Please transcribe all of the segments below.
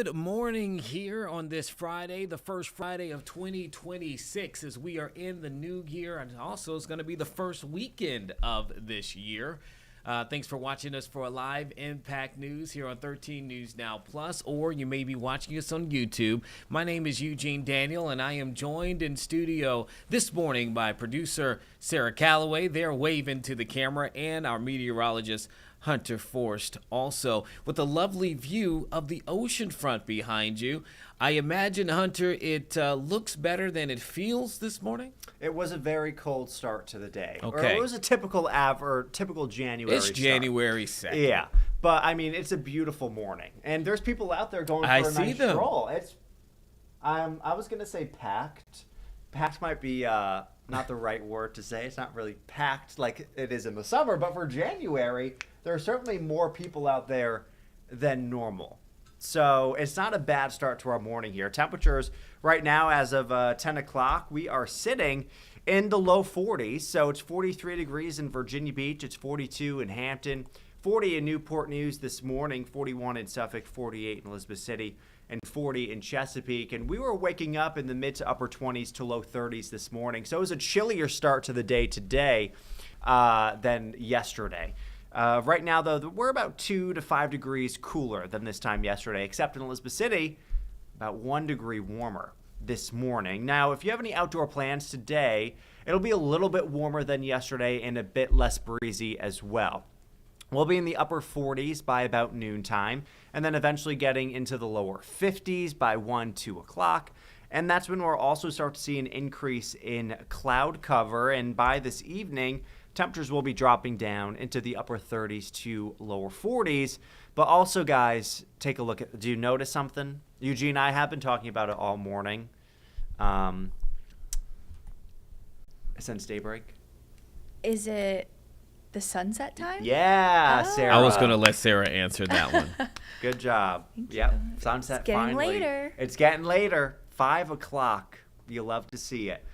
Good morning here on this Friday, the first Friday of 2026, as we are in the new year, and also it's going to be the first weekend of this year. Thanks for watching us for a live Impact News here on 13 News Now Plus, or you may be watching us on YouTube. My name is Eugene Daniel, and I am joined in studio this morning by producer Sarah Calloway. They're waving to the camera, and our meteorologist Hunter Forst, also with a lovely view of the ocean front behind you. I imagine, Hunter, it looks better than it feels this morning. It was a very cold start to the day. Okay. Or it was a typical January It's January 2nd. Yeah, but I mean, it's a beautiful morning, and there's people out there going for a nice stroll. I was gonna say packed. Packed might be not the right word to say. It's not really packed like it is in the summer, but for January, there are certainly more people out there than normal. So it's not a bad start to our morning here. Temperatures right now, as of 10 o'clock, we are sitting in the low 40s. So it's 43 degrees in Virginia Beach. It's 42 in Hampton, 40 in Newport News this morning, 41 in Suffolk, 48 in Elizabeth City, and 40 in Chesapeake. And we were waking up in the mid to upper 20s to low 30s this morning. So it was a chillier start to the day today than yesterday. Right now, though, we're about 2 to 5 degrees cooler than this time yesterday, except in Elizabeth City, about 1 degree warmer this morning. Now, if you have any outdoor plans today, it'll be a little bit warmer than yesterday and a bit less breezy as well. We'll be in the upper 40s by about noontime, and then eventually getting into the lower 50s by 1, 2 o'clock. And that's when we'll also start to see an increase in cloud cover. And by this evening, temperatures will be dropping down into the upper 30s to lower 40s. But also, guys, take a look at, do you notice something? Eugene and I have been talking about it all morning since daybreak. Is it the sunset time? Yeah, Sarah. I was going to let Sarah answer that one. Good job. Thank Yep, you. sunset It's getting finally. later. It's getting later. 5 o'clock. You'll love to see it.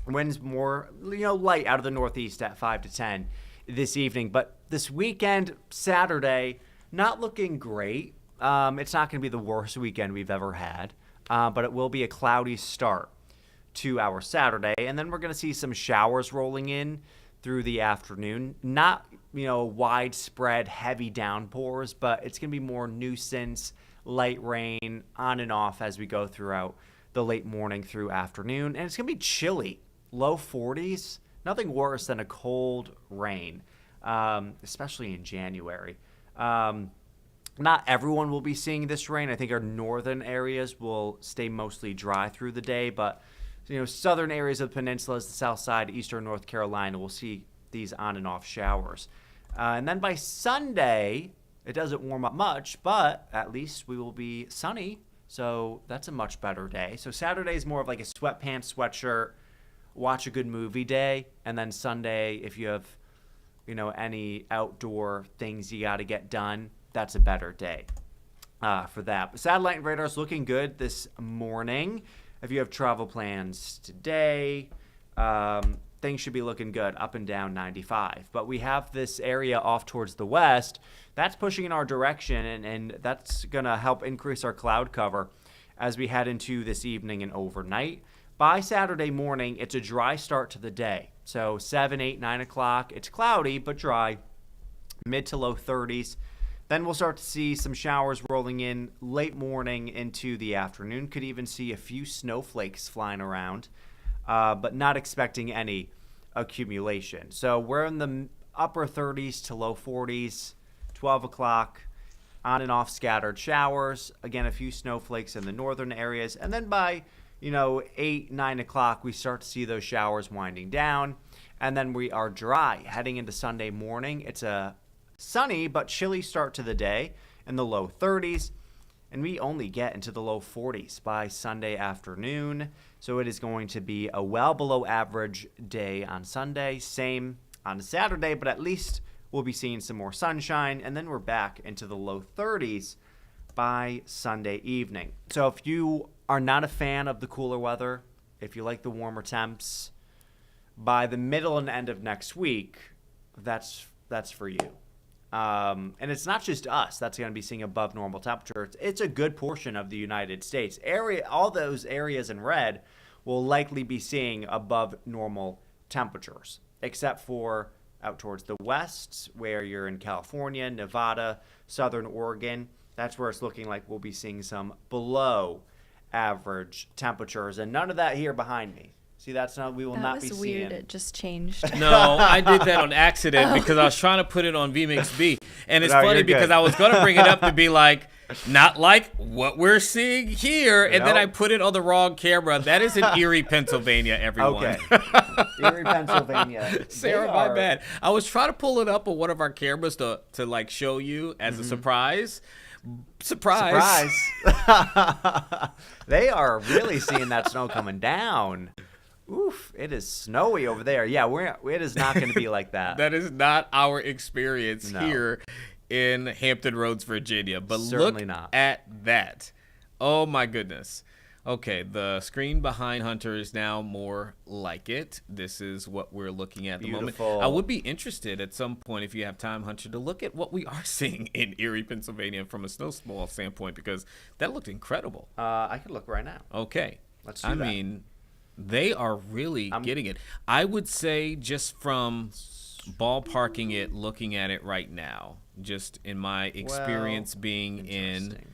Winds more, light out of the northeast at 5 to 10 this evening. But this weekend, Saturday, not looking great. It's not going to be the worst weekend we've ever had, but it will be a cloudy start to our Saturday. And then we're going to see some showers rolling in through the afternoon. Not, widespread heavy downpours, but it's going to be more nuisance, light rain on and off as we go throughout the late morning through afternoon. And it's going to be chilly. Low 40s, nothing worse than a cold rain, especially in January. Not everyone will be seeing this rain. I think our northern areas will stay mostly dry through the day, but southern areas of the peninsulas, the south side, eastern North Carolina, will see these on and off showers. And then by Sunday, it doesn't warm up much, but at least we will be sunny, so that's a much better day. So Saturday is more of like a sweatpants, sweatshirt, watch a good movie day, and then Sunday, if you have, any outdoor things you got to get done, that's a better day for that. But satellite and radar is looking good this morning. If you have travel plans today, things should be looking good up and down 95. But we have this area off towards the west that's pushing in our direction, and that's going to help increase our cloud cover as we head into this evening and overnight. By Saturday morning, it's a dry start to the day. So 7, 8, 9 o'clock, it's cloudy but dry, mid to low 30s. Then we'll start to see some showers rolling in late morning into the afternoon. Could even see a few snowflakes flying around, but not expecting any accumulation. So we're in the upper 30s to low 40s, 12 o'clock, on and off scattered showers. Again, a few snowflakes in the northern areas. And then by 8, 9 o'clock, we start to see those showers winding down. And then we are dry heading into Sunday morning. It's a sunny but chilly start to the day in the low 30s. And we only get into the low 40s by Sunday afternoon. So it is going to be a well below average day on Sunday. Same on Saturday, but at least we'll be seeing some more sunshine. And then we're back into the low 30s by Sunday evening. So if you are not a fan of the cooler weather, if you like the warmer temps, by the middle and end of next week, that's for you. And it's not just us that's going to be seeing above normal temperatures. It's a good portion of the United States. All those areas in red will likely be seeing above normal temperatures, except for out towards the west, where you're in California, Nevada, Southern Oregon. That's where it's looking like we'll be seeing some below average temperatures, and none of that here behind me. See, we will not be seeing. That was weird. It just changed. No, I did that on accident because I was trying to put it on VMixB. And it's No, funny you're because good. I was going to bring it up to be like, not like what we're seeing here. And then I Nope. put it on the wrong camera. That is in Erie, Pennsylvania, everyone. Okay. Erie, Pennsylvania. Sarah, my bad. I was trying to pull it up on one of our cameras to like show you as a surprise. Surprise. They are really seeing that snow coming down. Oof, it is snowy over there. Yeah, it is not going to be like that. That is not our experience No. here in Hampton Roads, Virginia. But Certainly look not. at that. Oh, my goodness. Okay, the screen behind Hunter is now more like it. This is what we're looking at the moment. Beautiful. I would be interested at some point, if you have time, Hunter, to look at what we are seeing in Erie, Pennsylvania from a snowball standpoint, because that looked incredible. I could look right now. Okay. Let's do I that. mean, they are really getting it. I would say just from ballparking it, looking at it right now, just in my experience being in Interesting.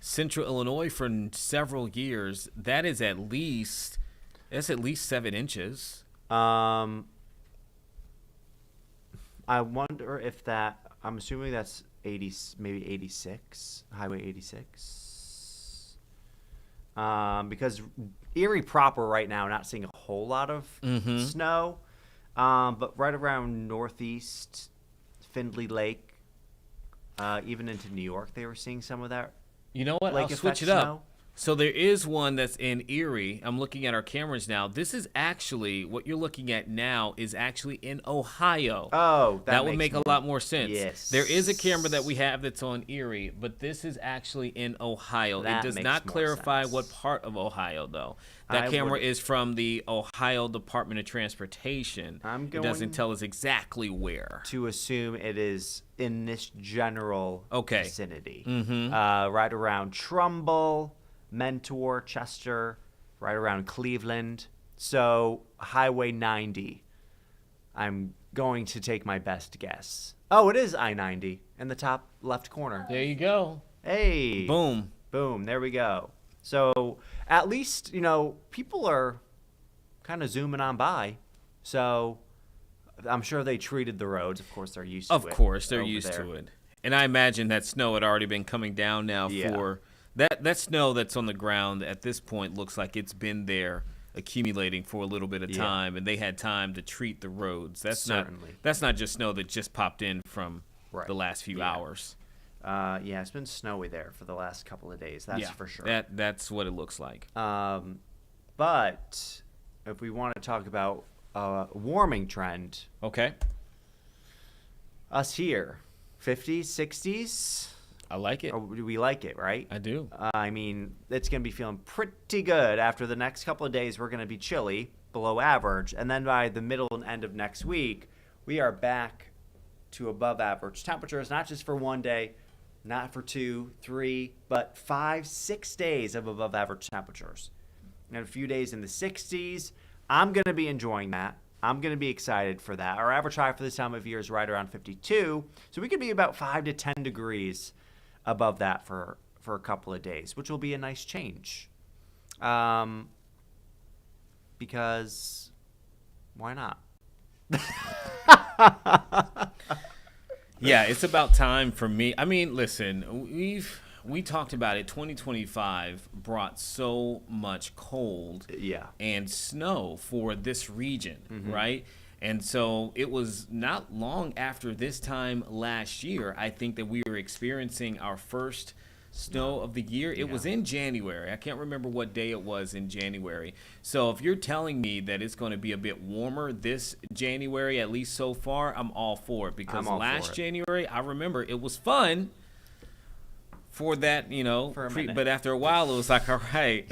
Central Illinois for several years, that's at least 7 inches. I wonder if I'm assuming that's 80, maybe 86, Highway 86. Because Erie proper right now, not seeing a whole lot of snow, but right around northeast Findlay Lake, even into New York, they were seeing some of that. You know what? Lake I'll switch effect it up. snow? So there is one that's in Erie. I'm looking at our cameras now. This is actually, what you're looking at now is actually in Ohio. Oh, that would makes make a lot more sense. Yes. There is a camera that we have that's on Erie, but this is actually in Ohio. That it does makes not more clarify sense. what part of Ohio, though. That I camera would- is from the Ohio Department of Transportation. I'm It doesn't going tell us exactly where. to assume it is in this general Okay. vicinity. Mm-hmm. Right around Trumbull, Mentor, Chester, right around Cleveland. So Highway 90. I'm going to take my best guess. Oh, it is I-90 in the top left corner. There you go. Hey. Boom. Boom. There we go. So at least, people are kind of zooming on by. So I'm sure they treated the roads. Of course, they're used to it. Of course, they're over used there. to it. And I imagine that snow had already been coming down now Yeah. for that snow that's on the ground at this point looks like it's been there accumulating for a little bit of Yeah. time, and they had time to treat the roads. Certainly. That's not just snow that just popped in from Right. the last few Yeah. hours. Yeah, it's been snowy there for the last couple of days. That's for sure. That's what it looks like. But if we want to talk about a warming trend, Okay. us here, 50s, 60s, I like it. we like it, right? I do. I mean, it's going to be feeling pretty good. After the next couple of days, we're going to be chilly, below average. And then by the middle and end of next week, we are back to above average temperatures, not just for one day, not for 2, 3, but 5, 6 days of above average temperatures. And a few days in the 60s. I'm going to be enjoying that. I'm going to be excited for that. Our average high for this time of year is right around 52. So we could be about 5 to 10 degrees above that for a couple of days, which will be a nice change. Because why not? Yeah, it's about time for me. I mean, listen, we talked about it. 2025 brought so much cold Yeah. and snow for this region, right? And so it was not long after this time last year, I think, that we were experiencing our first snow of the year. It was in January. I can't remember what day it was in January. So if you're telling me that it's going to be a bit warmer this January, at least so far, I'm all for it. Because I'm all for last it. January, I remember it was fun for that, For a minute. but after a while, it was like, all right.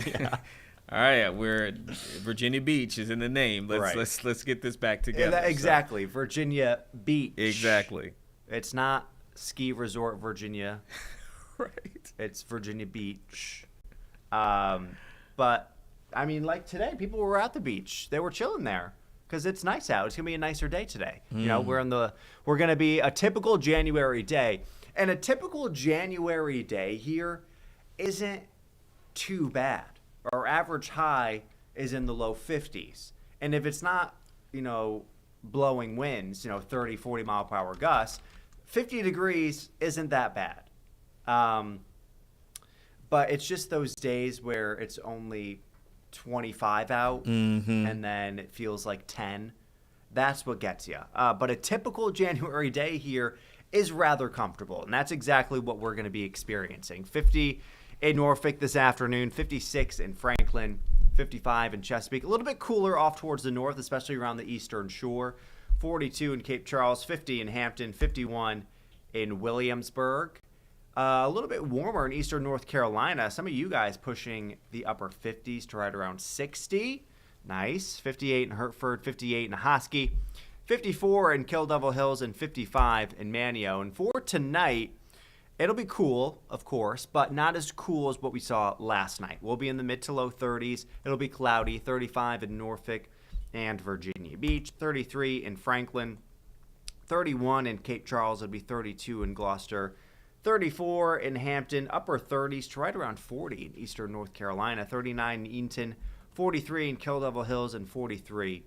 All right, we're Virginia Beach is in the name. Right. Let's get this back Yeah, together. So- exactly. Virginia Beach. exactly. It's not ski resort, Virginia. Right. It's Virginia Beach. But, I mean, like today, people were at the beach. They were chilling there because it's nice out. It's going to be a nicer day today. You know, we're going to be a typical January day. And a typical January day here isn't too bad. Our average high is in the low 50s. And if it's not, you know, blowing winds, you know, 30, 40 mile per hour gusts, 50 degrees isn't that bad. But it's just those days where it's only 25 out and then it feels like 10. That's what gets you. But a typical January day here is rather comfortable, and that's exactly what we're going to be experiencing. 50 in Norfolk this afternoon, 56 in Franklin, 55 in Chesapeake. A little bit cooler off towards the north, especially around the eastern shore. 42 in Cape Charles, 50 in Hampton, 51 in Williamsburg. A little bit warmer in eastern North Carolina. Some of you guys pushing the upper 50s to right around 60. Nice. 58 in Hertford, 58 in Hosky, 54 in Kill Devil Hills, and 55 in Manio. And for tonight, it'll be cool, of course, but not as cool as what we saw last night. We'll be in the mid to low 30s. It'll be cloudy, 35 in Norfolk and Virginia Beach, 33 in Franklin, 31 in Cape Charles. It'll be 32 in Gloucester, 34 in Hampton, upper 30s to right around 40 in eastern North Carolina, 39 in Eaton, 43 in Kill Devil Hills, and 43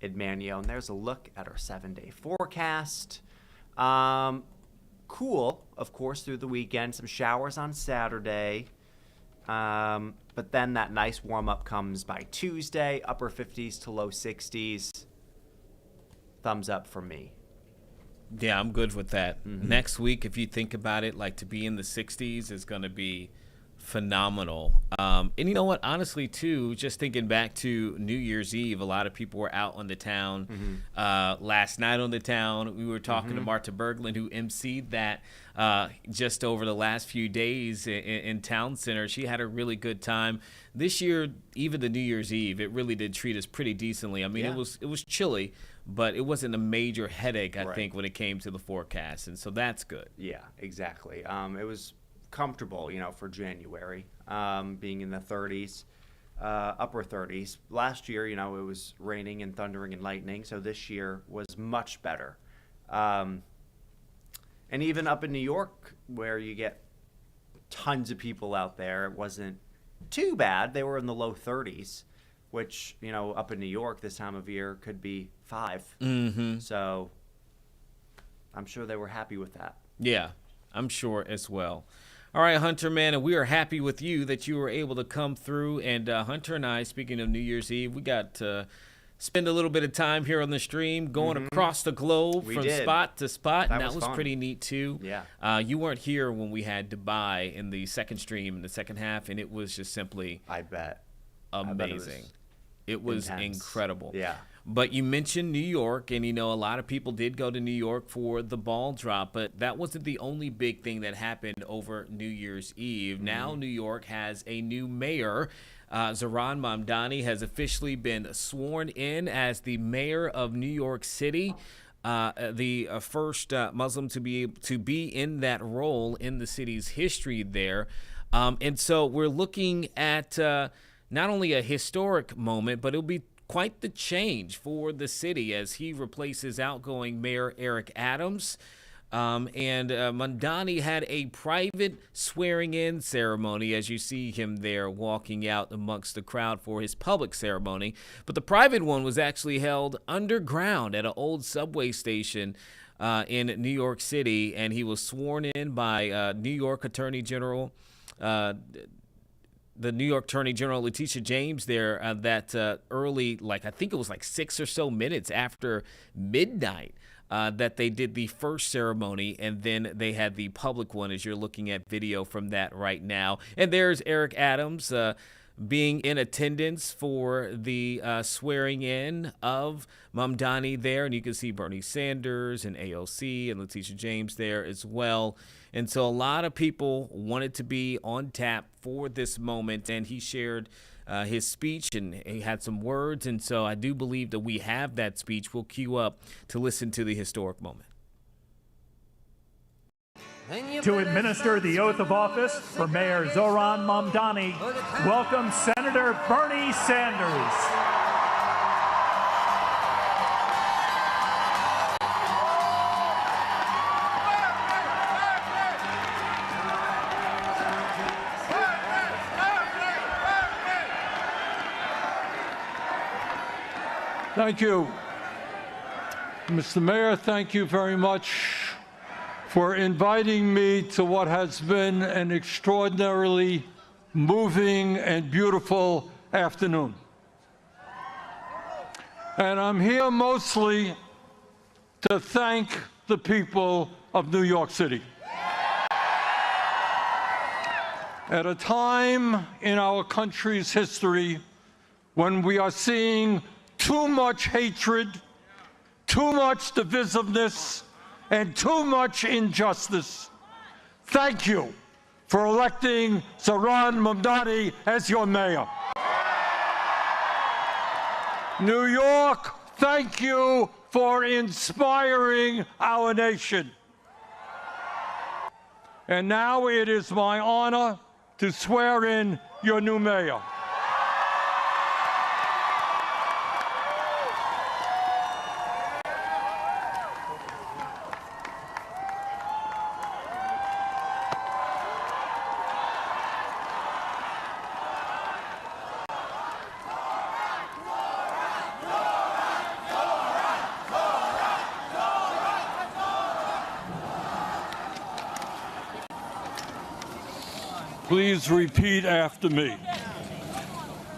in Manio. And there's a look at our 7-day forecast. Cool, of course, through the weekend. Some showers on Saturday. But then that nice warm-up comes by Tuesday, upper 50s to low 60s. Thumbs up from me. Yeah, I'm good with that. Next week, if you think about it, like to be in the 60s is going to be phenomenal. And you know what? Honestly, too, just thinking back to New Year's Eve, a lot of people were out on the town. Last night on the town, we were talking to Marta Berglund, who emceed that just over the last few days in Town Center. She had a really good time. This year, even the New Year's Eve, it really did treat us pretty decently. I mean, it was chilly, but it wasn't a major headache, I think, when it came to the forecast. And so that's good. Yeah, exactly. It was comfortable, you know, for January, being in the 30s, upper 30s. Last year, you know, it was raining and thundering and lightning, so this year was much better. And even up in New York, where you get tons of people out there, it wasn't too bad. They were in the low 30s, which, you know, up in New York this time of year could be 5. So I'm sure they were happy with that. Yeah, I'm sure as well. All right, Hunter, man, and we are happy with you that you were able to come through. And Hunter and I, speaking of New Year's Eve, we got to spend a little bit of time here on the stream going across the globe from spot to spot. And that was pretty neat, too. Yeah. You weren't here when we had Dubai in the second stream in the second half, and it was just simply I bet. amazing. It was incredible. Yeah. But you mentioned New York, and, you know, a lot of people did go to New York for the ball drop, but that wasn't the only big thing that happened over New Year's Eve. Now New York has a new mayor. Zohran Mamdani has officially been sworn in as the mayor of New York City, the first Muslim to be in that role in the city's history there. And so we're looking at not only a historic moment, but it'll be quite the change for the city as he replaces outgoing Mayor Eric Adams. And Mamdani had a private swearing-in ceremony, as you see him there walking out amongst the crowd for his public ceremony. But the private one was actually held underground at an old subway station in New York City, and he was sworn in by New York Attorney General the New York Attorney General Letitia James there early, like I think it was like 6 or so minutes after midnight that they did the first ceremony, and then they had the public one as you're looking at video from that right now. And there's Eric Adams being in attendance for the swearing in of Mamdani there. And you can see Bernie Sanders and AOC and Letitia James there as well. And so a lot of people wanted to be on tap for this moment, and he shared his speech, and he had some words. And so I do believe that we have that speech. We'll queue up to listen to the historic moment. To administer the oath of office for Mayor Zoran Mamdani, welcome Senator Bernie Sanders. Thank you. Mr. Mayor, thank you very much for inviting me to what has been an extraordinarily moving and beautiful afternoon. And I'm here mostly to thank the people of New York City. At a time in our country's history when we are seeing too much hatred, too much divisiveness, and too much injustice, thank you for electing Zoran Mamdani as your mayor. New York, thank you for inspiring our nation. And now it is my honor to swear in your new mayor. Please repeat after me.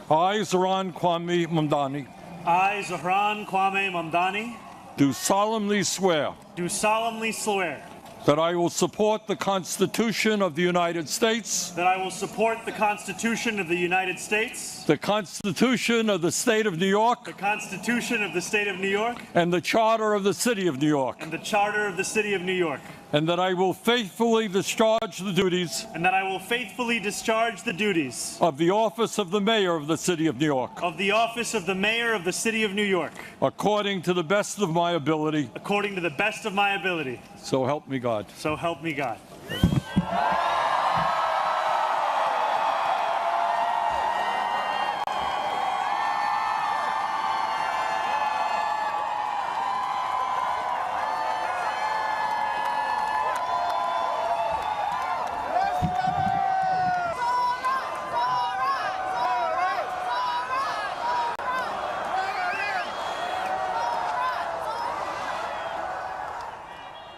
I, Zoran Kwame Mamdani, I, Zoran Kwame Mamdani, do solemnly swear do solemnly swear that I will support the Constitution of the United States, that I will support the Constitution of the United States, the Constitution of the State of New York, the Constitution of the State of New York, and the Charter of the City of New York, and the Charter of the City of New York, and that I will faithfully discharge the duties and that I will faithfully discharge the duties of the office of the Mayor of the City of New York, of the office of the Mayor of the City of New York, according to the best of my ability, according to the best of my ability. so help me God. So help me God.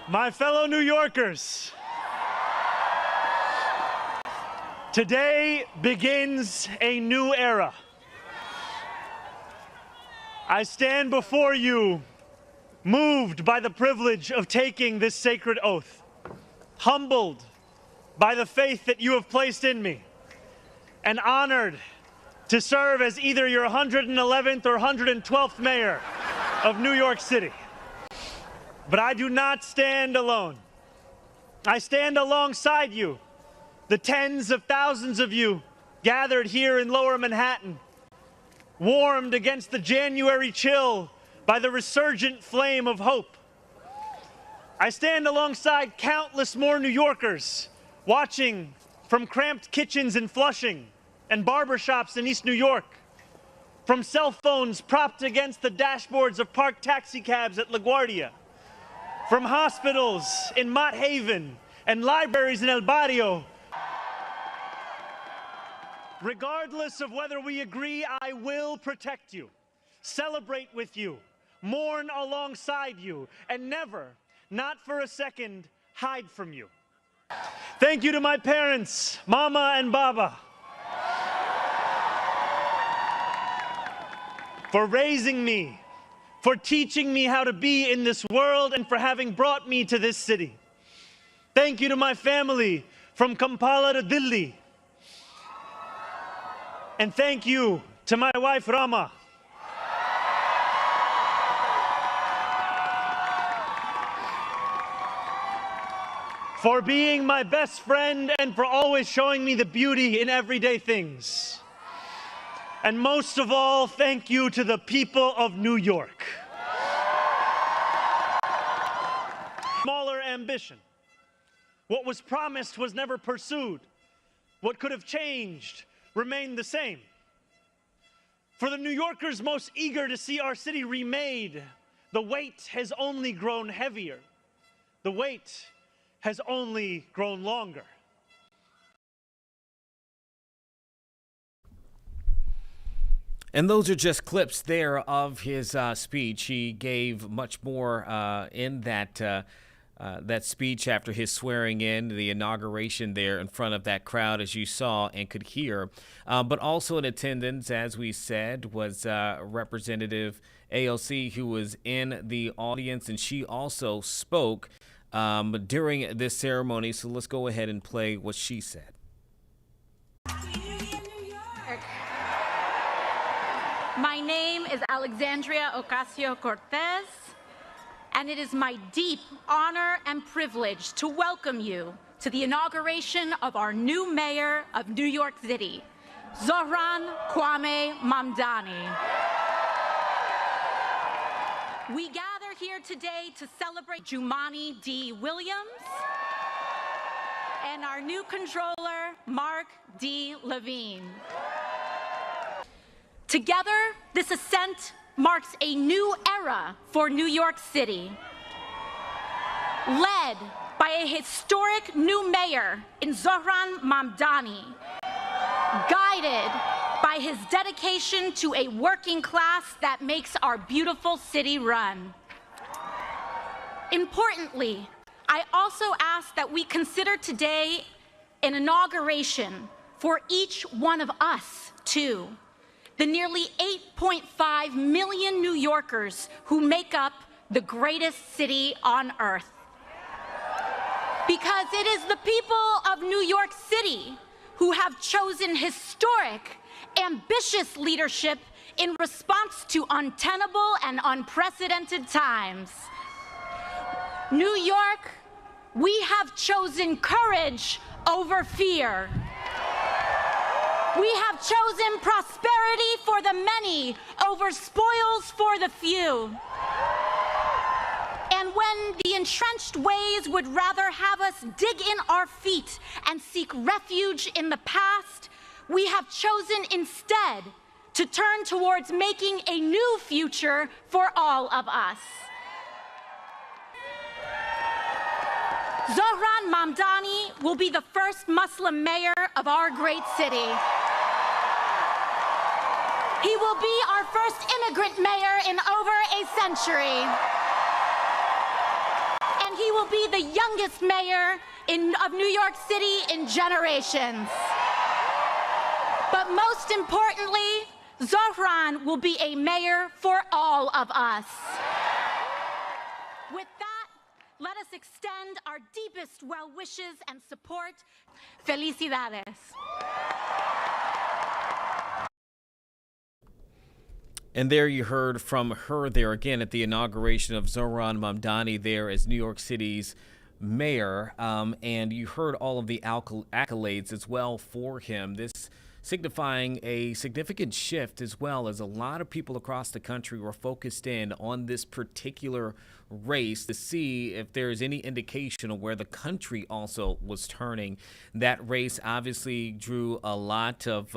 My fellow New Yorkers, today begins a new era. I stand before you moved by the privilege of taking this sacred oath, humbled by the faith that you have placed in me, and honored to serve as either your 111th or 112th mayor of New York City. But I do not stand alone. I stand alongside you, the tens of thousands of you gathered here in Lower Manhattan, warmed against the January chill by the resurgent flame of hope. I stand alongside countless more New Yorkers watching from cramped kitchens in Flushing and barbershops in East New York, from cell phones propped against the dashboards of parked taxicabs at LaGuardia, from hospitals in Mott Haven and libraries in El Barrio. Regardless of whether we agree, I will protect you, celebrate with you, mourn alongside you, and never, not for a second, hide from you. Thank you to my parents, Mama and Baba, for raising me, for teaching me how to be in this world, and for having brought me to this city. Thank you to my family from Kampala to Delhi. And thank you to my wife, Rama. For being my best friend and for always showing me the beauty in everyday things. And most of all, thank you to the people of New York. Smaller ambition. What was promised was never pursued. What could have changed remained the same. For the New Yorkers most eager to see our city remade, the weight has only grown heavier. The wait has only grown longer. And those are just clips there of his speech. He gave much more in that speech after his swearing in, the inauguration there in front of that crowd, as you saw and could hear. But also in attendance, as we said, was Representative AOC, who was in the audience, and she also spoke during this ceremony. So let's go ahead and play what she said. My name is Alexandria Ocasio-Cortez, and it is my deep honor and privilege to welcome you to the inauguration of our new mayor of New York City, Zohran Kwame Mamdani. We gather here today to celebrate Jumaane D. Williams and our new controller, Mark D. Levine. Together, this ascent marks a new era for New York City, led by a historic new mayor in Zohran Mamdani, guided by his dedication to a working class that makes our beautiful city run. Importantly, I also ask that we consider today an inauguration for each one of us, too. The nearly 8.5 million New Yorkers who make up the greatest city on earth. Because it is the people of New York City who have chosen historic, ambitious leadership in response to untenable and unprecedented times. New York, we have chosen courage over fear. We have chosen prosperity for the many over spoils for the few. And when the entrenched ways would rather have us dig in our feet and seek refuge in the past, we have chosen instead to turn towards making a new future for all of us. Zohran Mamdani will be the first Muslim mayor of our great city. He will be our first immigrant mayor in over a century. And he will be the youngest mayor of New York City in generations. But most importantly, Zohran will be a mayor for all of us. With that, let us extend our deepest well wishes and support. Felicidades. And there you heard from her there again at the inauguration of Zohran Mamdani there as New York City's mayor. And you heard all of the accolades as well for him. This signifying a significant shift as well, as a lot of people across the country were focused in on this particular race to see if there is any indication of where the country also was turning. That race obviously drew a lot of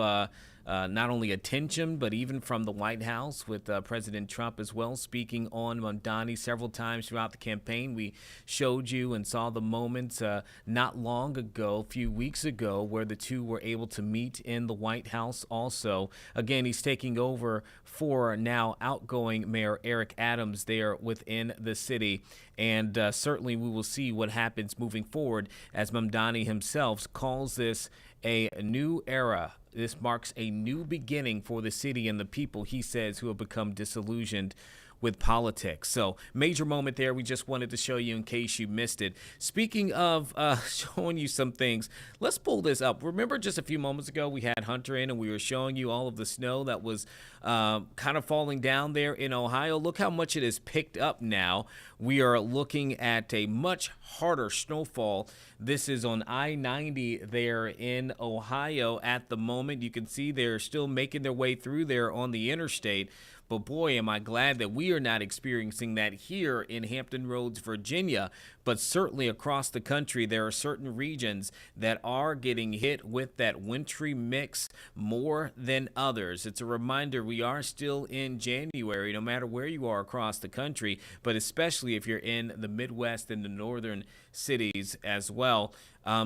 not only attention, but even from the White House, with President Trump as well speaking on Mamdani several times throughout the campaign. We showed you and saw the moments not long ago, a few weeks ago, where the two were able to meet in the White House also. Again, he's taking over for now outgoing Mayor Eric Adams there within the city. And certainly we will see what happens moving forward, as Mamdani himself calls this a new era. This marks a new beginning for the city and the people, he says, who have become disillusioned with politics. So major moment there. We just wanted to show you in case you missed it. Speaking of showing you some things, let's pull this up. Remember just a few moments ago we had Hunter in and we were showing you all of the snow that was kind of falling down there in Ohio. Look how much it has picked up now. We are looking at a much harder snowfall. This is on I-90 there in Ohio at the moment. You can see they're still making their way through there on the interstate. But boy, am I glad that we are not experiencing that here in Hampton Roads, Virginia. but certainly across the country, there are certain regions that are getting hit with that wintry mix more than others. It's a reminder we are still in January, no matter where you are across the country, but especially if you're in the Midwest and the northern cities as well.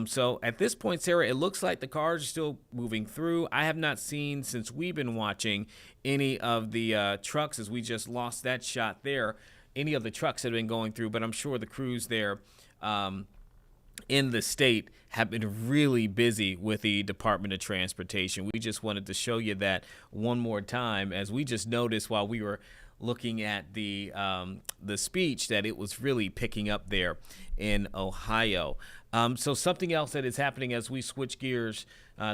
So at this point, Sarah, it looks like the cars are still moving through. I have not seen, since we've been watching, any of the trucks, as we just lost that shot there, any of the trucks that have been going through, but I'm sure the crews there in the state have been really busy with the Department of Transportation. We just wanted to show you that one more time, as we just noticed while we were looking at the speech, that it was really picking up there in Ohio. So something else that is happening as we switch gears,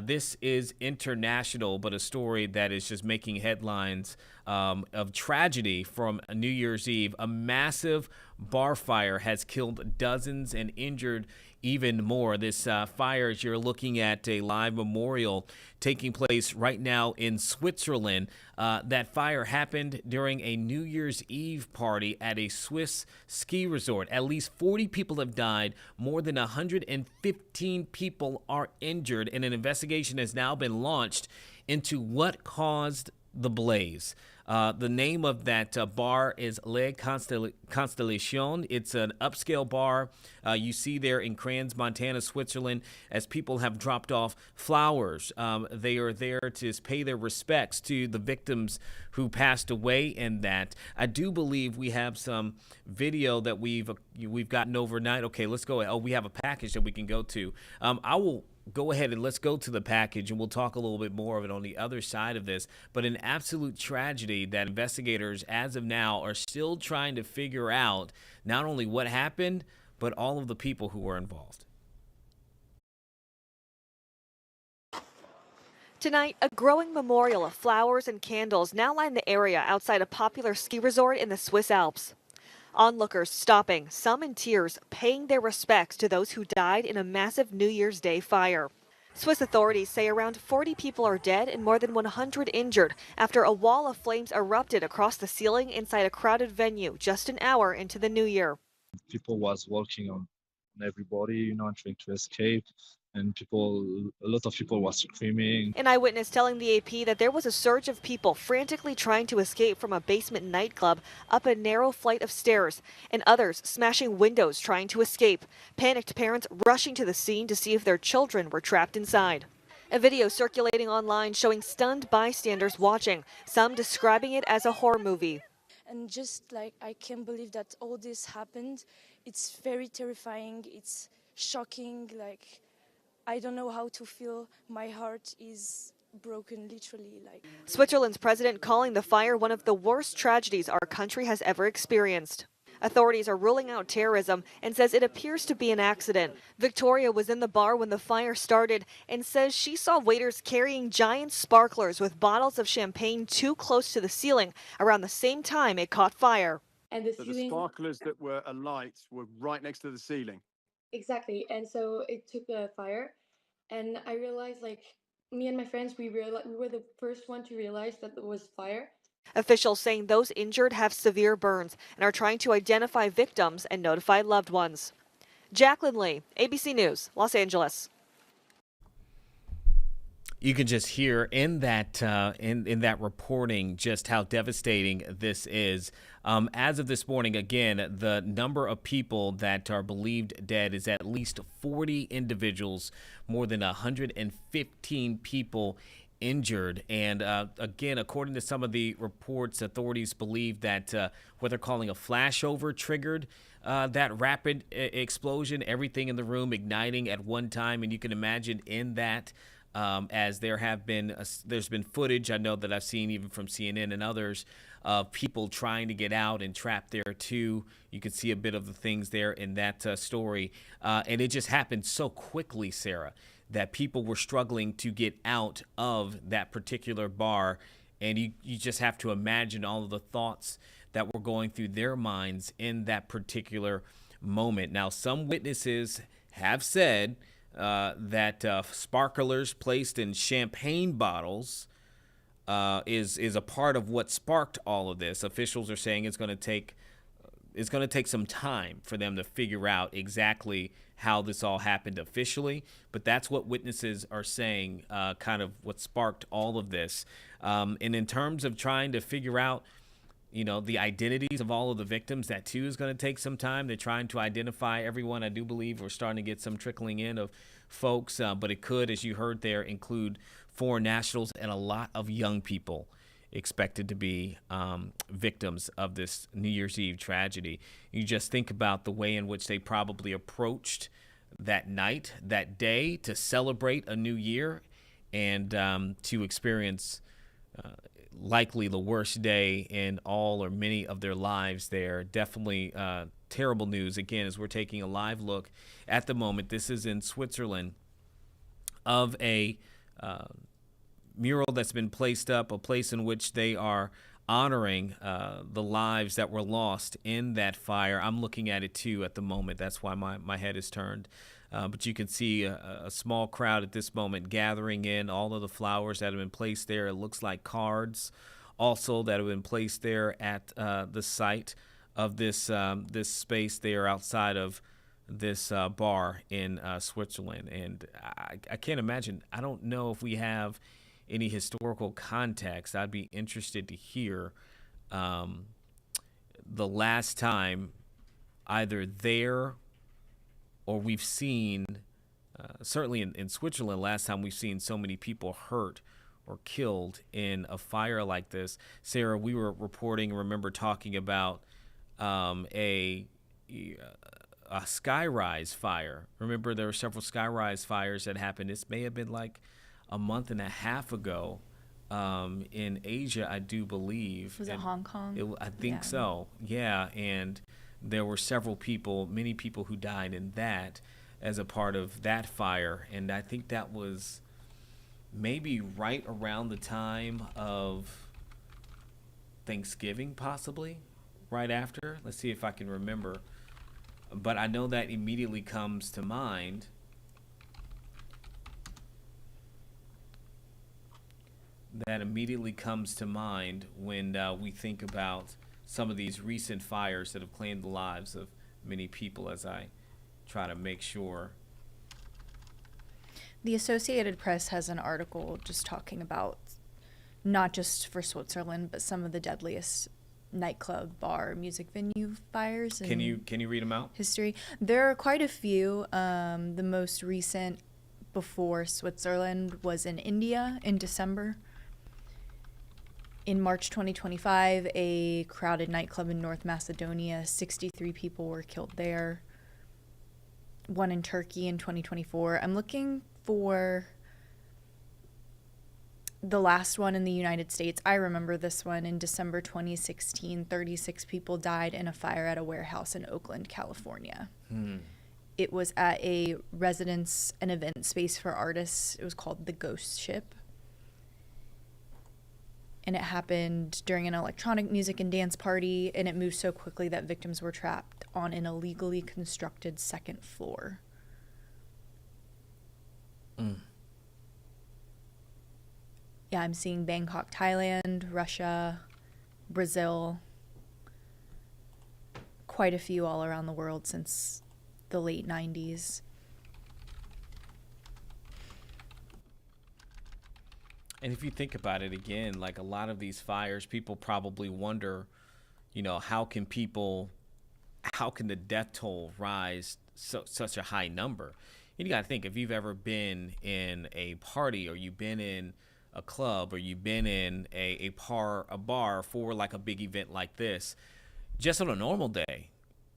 this is international, but a story that is just making headlines of tragedy from New Year's Eve. A massive bar fire has killed dozens and injured even more. This fire, as you're looking at a live memorial taking place right now in Switzerland, that fire happened during a New Year's Eve party at a Swiss ski resort. At least 40 people have died. More than 115 people are injured, and an investigation has now been launched into what caused the blaze. The name of that bar is Le Constellation. It's an upscale bar you see there in Crans, Montana, Switzerland, as people have dropped off flowers. They are there to pay their respects to the victims who passed away in that. I do believe we have some video that we've gotten overnight. Okay, let's go. Oh, we have a package that we can go to. I will go ahead and let's go to the package, and we'll talk a little bit more of it on the other side of this. But an absolute tragedy that investigators, as of now, are still trying to figure out not only what happened, but all of the people who were involved. Tonight, a growing memorial of flowers and candles now line the area outside a popular ski resort in the Swiss Alps. Onlookers stopping, some in tears, paying their respects to those who died in a massive New Year's Day fire. Swiss authorities say around 40 people are dead and more than 100 injured after a wall of flames erupted across the ceiling inside a crowded venue just an hour into the new year. People was walking on everybody, trying to escape. And a lot of people were screaming. An eyewitness telling the AP that there was a surge of people frantically trying to escape from a basement nightclub up a narrow flight of stairs, and others smashing windows trying to escape. Panicked parents rushing to the scene to see if their children were trapped inside. A video circulating online showing stunned bystanders watching, some describing it as a horror movie. And just like, I can't believe that all this happened. It's very terrifying. It's shocking. Like, I don't know how to feel. My heart is broken, literally. Switzerland's president calling the fire one of the worst tragedies our country has ever experienced. Authorities are ruling out terrorism and says it appears to be an accident. Victoria was in the bar when the fire started and says she saw waiters carrying giant sparklers with bottles of champagne too close to the ceiling around the same time it caught fire. And the sparklers that were alight were right next to the ceiling. Exactly, and so it took a fire, and I realized, me and my friends, we were the first one to realize that there was fire. Officials saying those injured have severe burns and are trying to identify victims and notify loved ones. Jacqueline Lee, ABC News, Los Angeles. You can just hear in that in that reporting just how devastating this is. As of this morning, again, the number of people that are believed dead is at least 40 individuals, more than 115 people injured. And again, according to some of the reports, authorities believe that what they're calling a flashover triggered that rapid explosion, everything in the room igniting at one time. And you can imagine in that, as there's been footage I know that I've seen even from CNN and others of people trying to get out and trapped there too. You can see a bit of the things there in that story. And it just happened so quickly, Sarah, that people were struggling to get out of that particular bar. And you just have to imagine all of the thoughts that were going through their minds in that particular moment. Now, some witnesses have said that sparklers placed in champagne bottles is a part of what sparked all of this. Officials are saying it's going to take it's going to take some time for them to figure out exactly how this all happened officially, but that's what witnesses are saying, kind of what sparked all of this. And in terms of trying to figure out, the identities of all of the victims, that too is going to take some time. They're trying to identify everyone. I do believe we're starting to get some trickling in of folks, but it could, as you heard there, include foreign nationals and a lot of young people expected to be victims of this New Year's Eve tragedy. You just think about the way in which they probably approached that night, that day, to celebrate a new year and to experience likely the worst day in all or many of their lives there. Definitely terrible news. Again, as we're taking a live look at the moment, this is in Switzerland, of a mural that's been placed up, a place in which they are honoring the lives that were lost in that fire. I'm looking at it too at the moment. That's why my head is turned. But you can see a small crowd at this moment gathering in, all of the flowers that have been placed there. It looks like cards also that have been placed there at the site of this space there outside of this bar in Switzerland. And I can't imagine. I don't know if we have any historical context. I'd be interested to hear the last time either there or we've seen, certainly in Switzerland, last time we've seen so many people hurt or killed in a fire like this. Sarah, we were reporting, remember talking about a skyrise fire. Remember there were several skyrise fires that happened. This may have been like a month and a half ago in Asia, I do believe. Was it Hong Kong? I think so. Yeah, and there were many people who died in that as a part of that fire. And I think that was maybe right around the time of Thanksgiving, possibly right after. Let's see if I can remember. But I know that immediately comes to mind. That immediately comes to mind when we think about some of these recent fires that have claimed the lives of many people, as I try to make sure. The Associated Press has an article just talking about not just for Switzerland, but some of the deadliest nightclub, bar, music venue fires. Can you read them out? History. There are quite a few. The most recent before Switzerland was in India in December. In March 2025, a crowded nightclub in North Macedonia, 63 people were killed there. One in Turkey in 2024. I'm looking for the last one in the United States. I remember this one in December 2016. 36 people died in a fire at a warehouse in Oakland, California. It was at a residence and event space for artists. It was called the Ghost Ship. And it happened during an electronic music and dance party, and it moved so quickly that victims were trapped on an illegally constructed second floor. Yeah, I'm seeing Bangkok, Thailand, Russia, Brazil. Quite a few all around the world since the late 90s. And if you think about it again, like a lot of these fires, people probably wonder, how can the death toll rise such a high number? And you got to think, if you've ever been in a party, or you've been in a club, or you've been in a bar for like a big event like this, just on a normal day,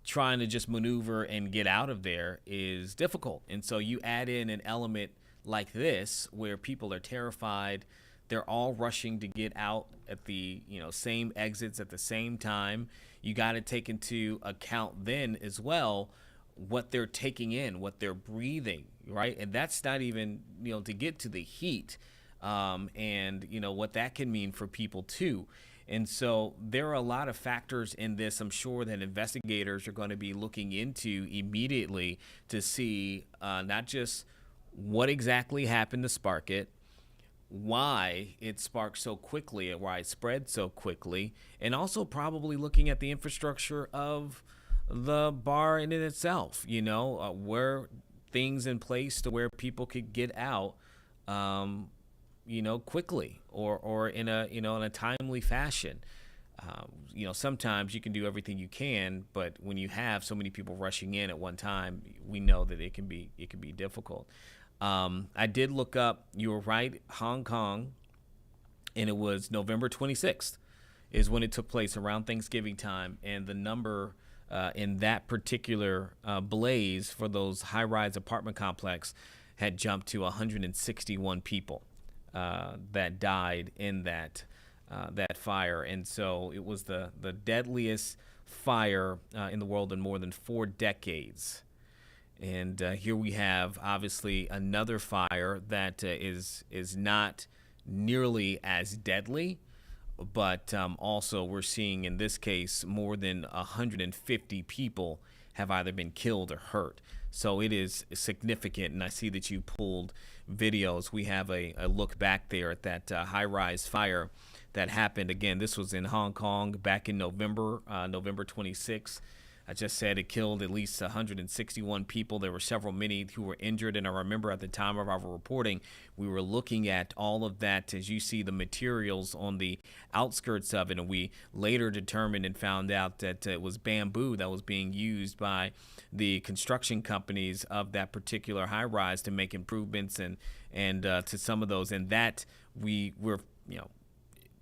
trying to just maneuver and get out of there is difficult. And so you add in an element like this, where people are terrified, they're all rushing to get out at the same exits at the same time. You got to take into account then as well what they're taking in, what they're breathing, right? And that's not even to get to the heat, and what that can mean for people too. And so there are a lot of factors in this. I'm sure that investigators are going to be looking into immediately to see not just what exactly happened to spark it, why it sparked so quickly and why it spread so quickly, and also probably looking at the infrastructure of the bar in itself, where things in place to where people could get out, quickly or in a timely fashion. Sometimes you can do everything you can, but when you have so many people rushing in at one time, we know that it can be difficult. I did look up, you were right, Hong Kong, and it was November 26th is when it took place, around Thanksgiving time, and the number in that particular blaze for those high-rise apartment complex had jumped to 161 people that died in that fire. And so it was the deadliest fire in the world in more than 4 decades. And here we have, obviously, another fire that is not nearly as deadly, but also we're seeing in this case more than 150 people have either been killed or hurt. So it is significant, and I see that you pulled videos. We have a look back there at that high-rise fire that happened. Again, this was in Hong Kong back in November 26th. I just said it killed at least 161 people. There were many who were injured, and I remember at the time of our reporting, we were looking at all of that, as you see the materials on the outskirts of it, and we later determined and found out that it was bamboo that was being used by the construction companies of that particular high-rise to make improvements and to some of those, and that we were,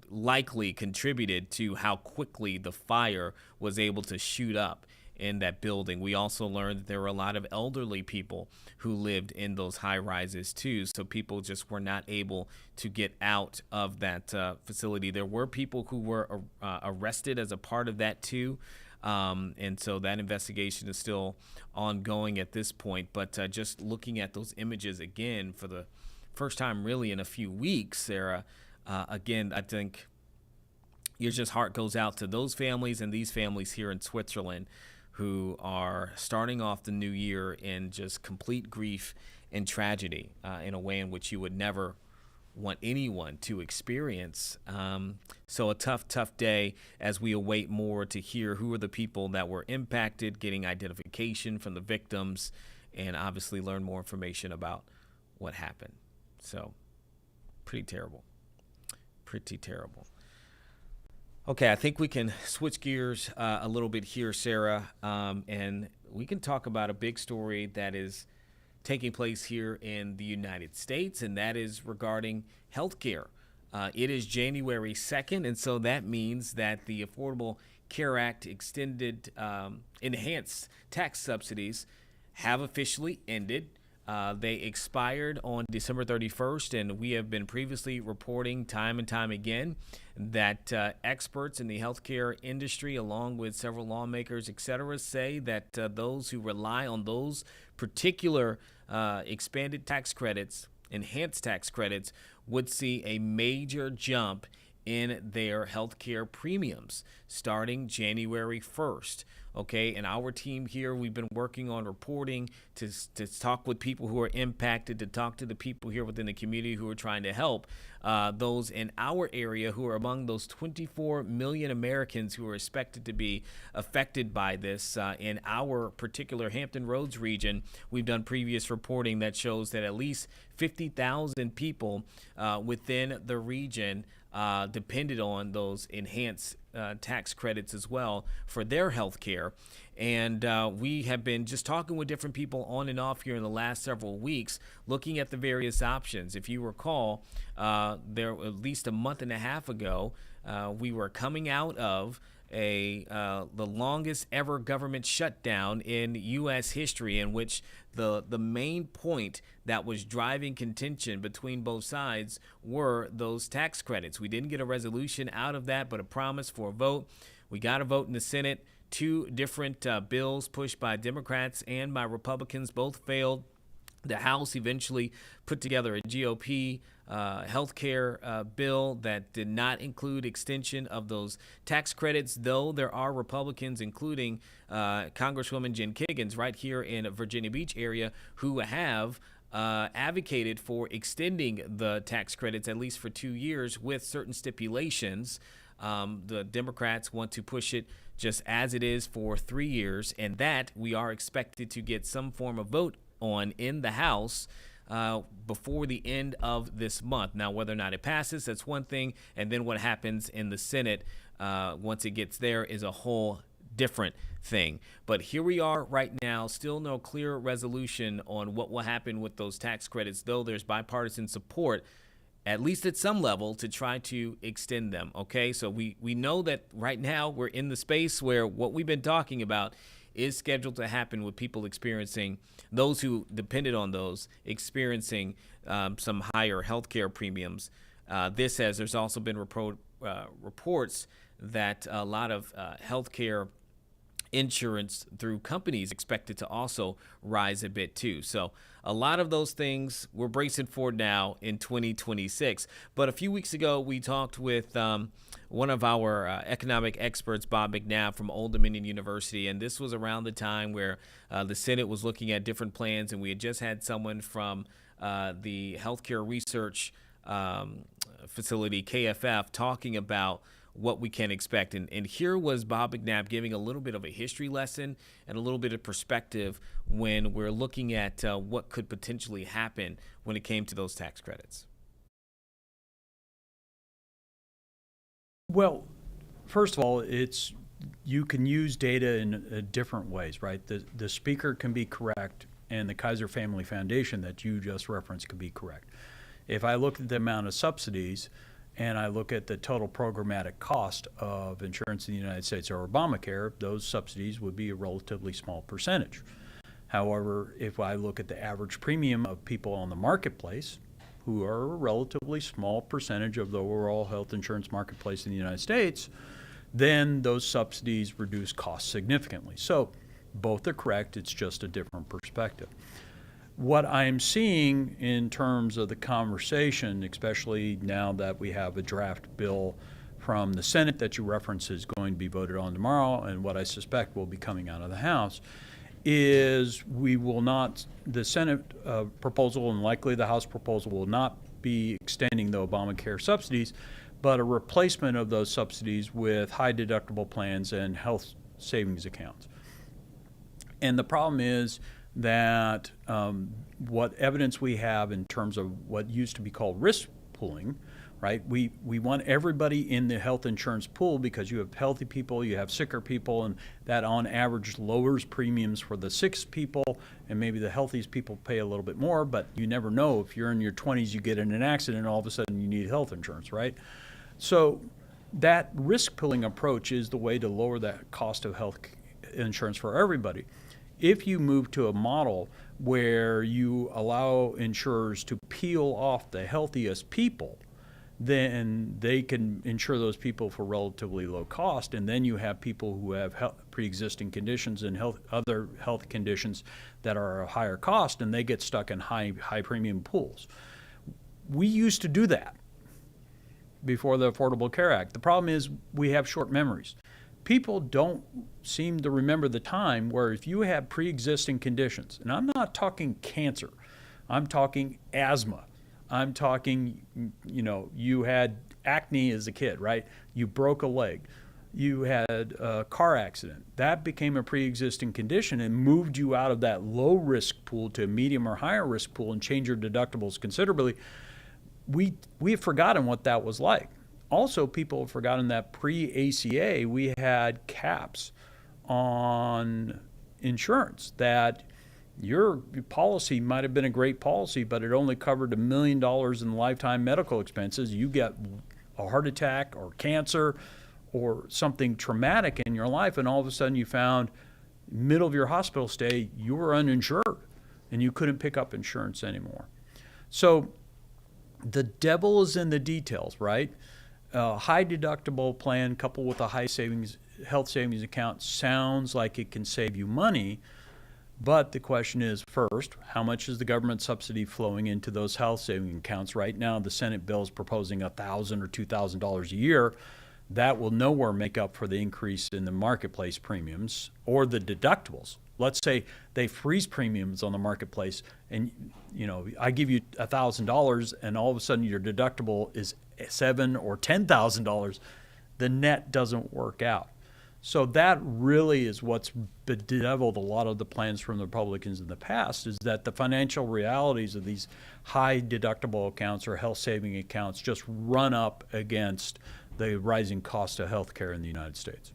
likely contributed to how quickly the fire was able to shoot up in that building. We also learned that there were a lot of elderly people who lived in those high rises too, so people just were not able to get out of that facility. There were people who were arrested as a part of that too, and so that investigation is still ongoing at this point. But just looking at those images again for the first time really in a few weeks, Sarah, again, I think your just heart goes out to those families and these families here in Switzerland who are starting off the new year in just complete grief and tragedy in a way in which you would never want anyone to experience. So a tough day as we await more to hear who are the people that were impacted, getting identification from the victims, and obviously learn more information about what happened. So pretty terrible. Okay, I think we can switch gears a little bit here, Sarah, and we can talk about a big story that is taking place here in the United States, and that is regarding healthcare. It is January 2nd, and so that means that the Affordable Care Act extended enhanced tax subsidies have officially ended. They expired on December 31st, and we have been previously reporting time and time again that experts in the healthcare industry, along with several lawmakers, et cetera, say that those who rely on those particular expanded tax credits, enhanced tax credits, would see a major jump in their healthcare premiums starting January 1st. Okay, and our team here, we've been working on reporting to talk with people who are impacted, to talk to the people here within the community who are trying to help those in our area who are among those 24 million Americans who are expected to be affected by this. In our particular Hampton Roads region, we've done previous reporting that shows that at least 50,000 people within the region depended on those enhanced tax credits as well for their health care. And we have been just talking with different people on and off here in the last several weeks, looking at the various options. If you recall, there at least a month and a half ago, we were coming out of the longest ever government shutdown in U.S. history, in which the main point that was driving contention between both sides were those tax credits. We didn't get a resolution out of that, but a promise for a vote. We got a vote in the Senate. 2 different bills pushed by Democrats and by Republicans both failed. The House eventually put together a GOP healthcare bill that did not include extension of those tax credits, though there are Republicans, including Congresswoman Jen Kiggans right here in Virginia Beach area, who have advocated for extending the tax credits at least for 2 years with certain stipulations. The Democrats want to push it just as it is for 3 years, and that we are expected to get some form of vote on in the House before the end of this month. Now, whether or not it passes, that's one thing, and then what happens in the Senate once it gets there is a whole different thing. But here we are right now, still no clear resolution on what will happen with those tax credits, though there's bipartisan support, at least at some level, to try to extend them. Okay, so we know that right now we're in the space where what we've been talking about is scheduled to happen with people experiencing, those who depended on those, experiencing some higher healthcare premiums. There's also been reports that a lot of healthcare insurance through companies expected to also rise a bit too. So a lot of those things we're bracing for now in 2026. But a few weeks ago, we talked with one of our economic experts, Bob McNabb from Old Dominion University, and this was around the time where the Senate was looking at different plans, and we had just had someone from the healthcare research facility, KFF, talking about what we can expect. And here was Bob McNabb giving a little bit of a history lesson and a little bit of perspective when we're looking at what could potentially happen when it came to those tax credits. Well, first of all, you can use data in different ways, right? The speaker can be correct, and the Kaiser Family Foundation that you just referenced can be correct. If I look at the amount of subsidies and I look at the total programmatic cost of insurance in the United States or Obamacare, those subsidies would be a relatively small percentage. However, if I look at the average premium of people on the marketplace, who are a relatively small percentage of the overall health insurance marketplace in the United States, then those subsidies reduce costs significantly. So both are correct, it's just a different perspective. What I'm seeing in terms of the conversation, especially now that we have a draft bill from the Senate that you referenced is going to be voted on tomorrow, and what I suspect will be coming out of the House, is the Senate proposal and likely the House proposal will not be extending the Obamacare subsidies, but a replacement of those subsidies with high deductible plans and health savings accounts. And the problem is that what evidence we have in terms of what used to be called risk pooling, right? We want everybody in the health insurance pool because you have healthy people, you have sicker people, and that on average lowers premiums for the sick people, and maybe the healthiest people pay a little bit more, but you never know. If you're in your 20s, you get in an accident, all of a sudden you need health insurance, right? So that risk pooling approach is the way to lower that cost of health insurance for everybody. If you move to a model where you allow insurers to peel off the healthiest people, then they can insure those people for relatively low cost, and then you have people who have pre-existing conditions and other health conditions that are a higher cost, and they get stuck in high premium pools. We used to do that before the Affordable Care Act. The problem is we have short memories. People don't seem to remember the time where if you have pre-existing conditions, and I'm not talking cancer, I'm talking asthma, I'm talking, you had acne as a kid, right? You broke a leg, you had a car accident. That became a pre-existing condition and moved you out of that low risk pool to a medium or higher risk pool and changed your deductibles considerably. We have forgotten what that was like. Also, people have forgotten that pre-ACA, we had caps on insurance, that your policy might have been a great policy, but it only covered $1 million in lifetime medical expenses. You get a heart attack or cancer or something traumatic in your life, and all of a sudden you found middle of your hospital stay, you were uninsured and you couldn't pick up insurance anymore. So the devil is in the details, right? A high deductible plan coupled with a high health savings account sounds like it can save you money, but the question is, first, how much is the government subsidy flowing into those health savings accounts? Right now, the Senate bill is proposing $1,000 or $2,000 a year. that will nowhere make up for the increase in the marketplace premiums or the deductibles. Let's say they freeze premiums on the marketplace, and I give you $1,000, and all of a sudden your deductible is $7,000 or $10,000. The net doesn't work out. So that really is what's bedeviled a lot of the plans from the Republicans in the past, is that the financial realities of these high deductible accounts or health saving accounts just run up against the rising cost of health care in the United States.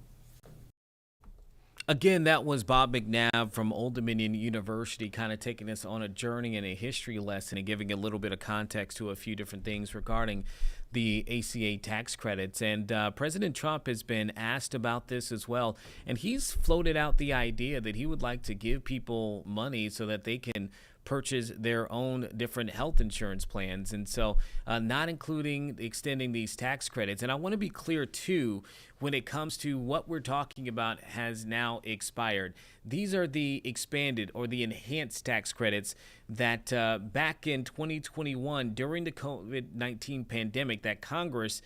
Again, that was Bob McNabb from Old Dominion University, kind of taking us on a journey and a history lesson and giving a little bit of context to a few different things regarding the ACA tax credits. And President Trump has been asked about this as well. And he's floated out the idea that he would like to give people money so that they can purchase their own different health insurance plans. And so not including extending these tax credits. And I want to be clear, too, when it comes to what we're talking about has now expired. These are the expanded or the enhanced tax credits that back in 2021, during the COVID-19 pandemic, that Congress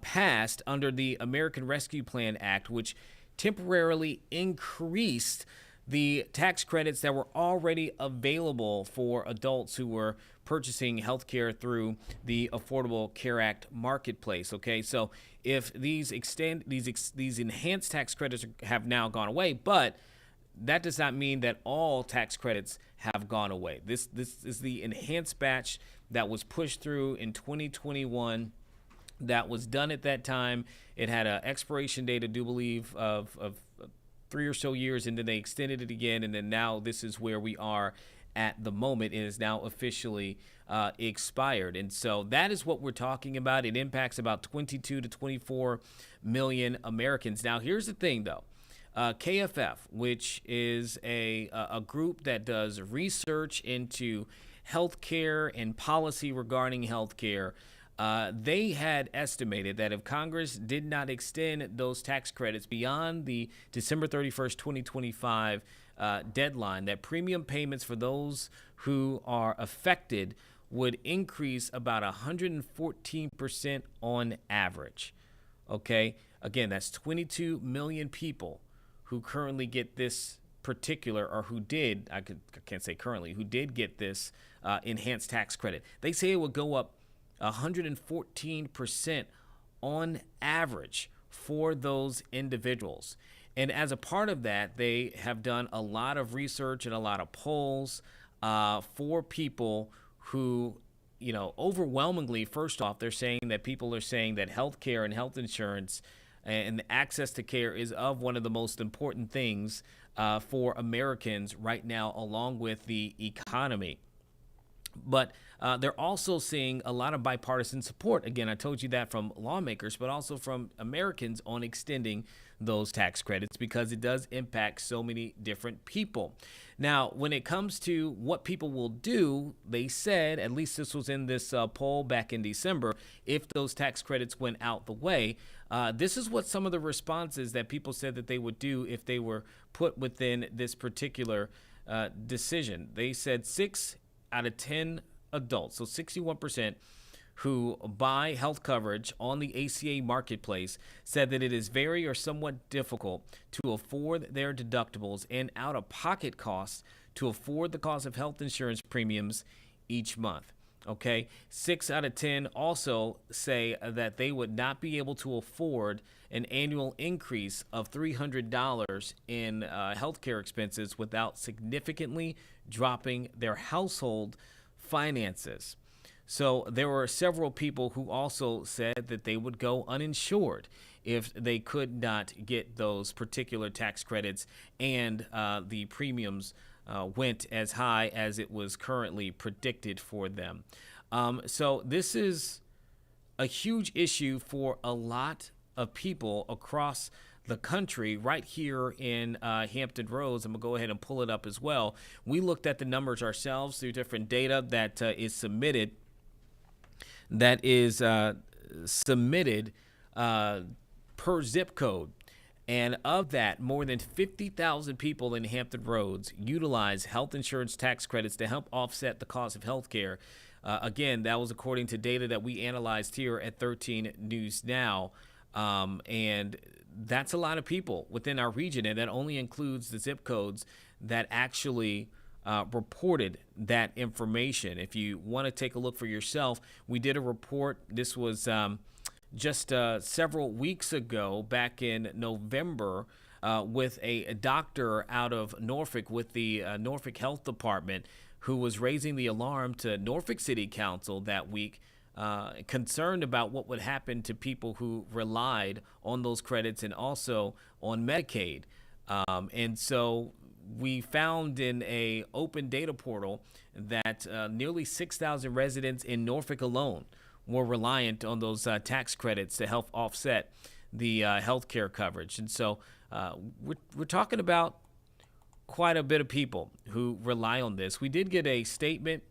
passed under the American Rescue Plan Act, which temporarily increased the tax credits that were already available for adults who were purchasing health care through the Affordable Care Act marketplace. Okay, so if these enhanced tax credits have now gone away, but that does not mean that all tax credits have gone away. This is the enhanced batch that was pushed through in 2021. That was done at that time. It had an expiration date, I do believe, of 3 or so years, and then they extended it again, and then now this is where we are at the moment. It is now officially expired. And so that is what we're talking about. It impacts about 22 to 24 million Americans. Now, here's the thing, though. KFF, which is a group that does research into healthcare and policy regarding healthcare, they had estimated that if Congress did not extend those tax credits beyond the December 31st, 2025 deadline, that premium payments for those who are affected would increase about 114% on average. Okay, again, that's 22 million people who currently get this particular, or who did, I can't say currently, who did get this enhanced tax credit. They say it would go up 114% on average for those individuals. And as a part of that, they have done a lot of research and a lot of polls for people who, overwhelmingly, first off, they're saying that people are saying that health care and health insurance and the access to care is of one of the most important things for Americans right now, along with the economy. But they're also seeing a lot of bipartisan support. Again, I told you that from lawmakers, but also from Americans on extending those tax credits, because it does impact so many different people. Now, when it comes to what people will do, they said, at least this was in this poll back in December, if those tax credits went out the way, this is what some of the responses that people said that they would do if they were put within this particular decision. They said 6 out of 10 adults, so 61%, who buy health coverage on the ACA marketplace said that it is very or somewhat difficult to afford their deductibles and out-of-pocket costs to afford the cost of health insurance premiums each month. Okay, 6 out of 10 also say that they would not be able to afford an annual increase of $300 in healthcare expenses without significantly dropping their household finances. So there were several people who also said that they would go uninsured if they could not get those particular tax credits and the premiums went as high as it was currently predicted for them. So this is a huge issue for a lot of people across the country. Right here in Hampton Roads, I'm going to go ahead and pull it up as well. We looked at the numbers ourselves through different data that is submitted. That is submitted per zip code. And of that, more than 50,000 people in Hampton Roads utilize health insurance tax credits to help offset the cost of health care. Again, that was according to data that we analyzed here at 13 News Now. And that's a lot of people within our region, and that only includes the zip codes that actually reported that information. If you want to take a look for yourself, we did a report. This was just several weeks ago, back in November, with a doctor out of Norfolk with the Norfolk Health Department, who was raising the alarm to Norfolk City Council that week, concerned about what would happen to people who relied on those credits and also on Medicaid. And so we found in a open data portal that nearly 6,000 residents in Norfolk alone were reliant on those tax credits to help offset the health care coverage. And so we're talking about quite a bit of people who rely on this. We did get a statement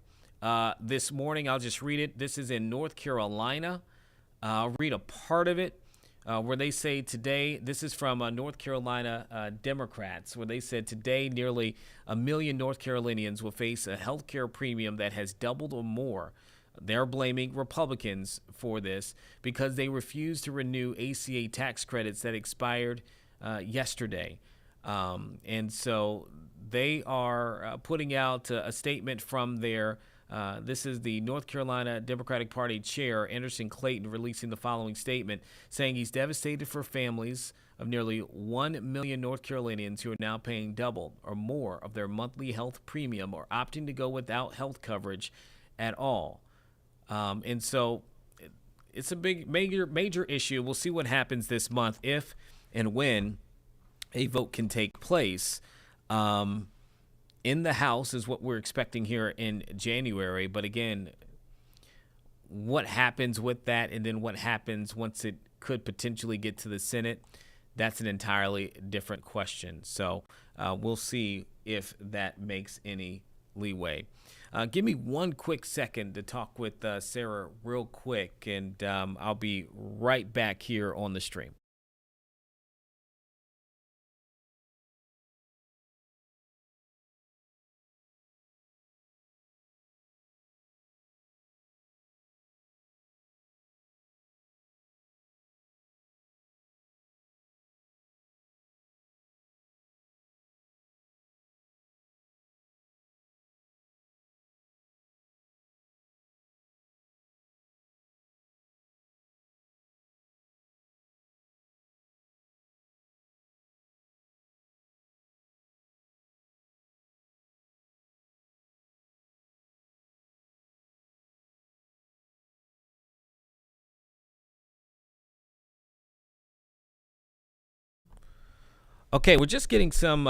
this morning. I'll just read it. This is in North Carolina. I'll read a part of it where they say today, this is from North Carolina Democrats, where they said today nearly 1 million North Carolinians will face a health care premium that has doubled or more. They're blaming Republicans for this because they refused to renew ACA tax credits that expired yesterday. And so they are putting out a statement from their this is the North Carolina Democratic Party chair, Anderson Clayton, releasing the following statement, saying he's devastated for families of nearly 1 million North Carolinians who are now paying double or more of their monthly health premium or opting to go without health coverage at all. And so it's a big, major issue. We'll see what happens this month if and when a vote can take place. In the House is what we're expecting here in January. But again, what happens with that and then what happens once it could potentially get to the Senate, that's an entirely different question. So we'll see if that makes any leeway. Give me one quick second to talk with Sarah real quick, and I'll be right back here on the stream. Okay, we're just getting some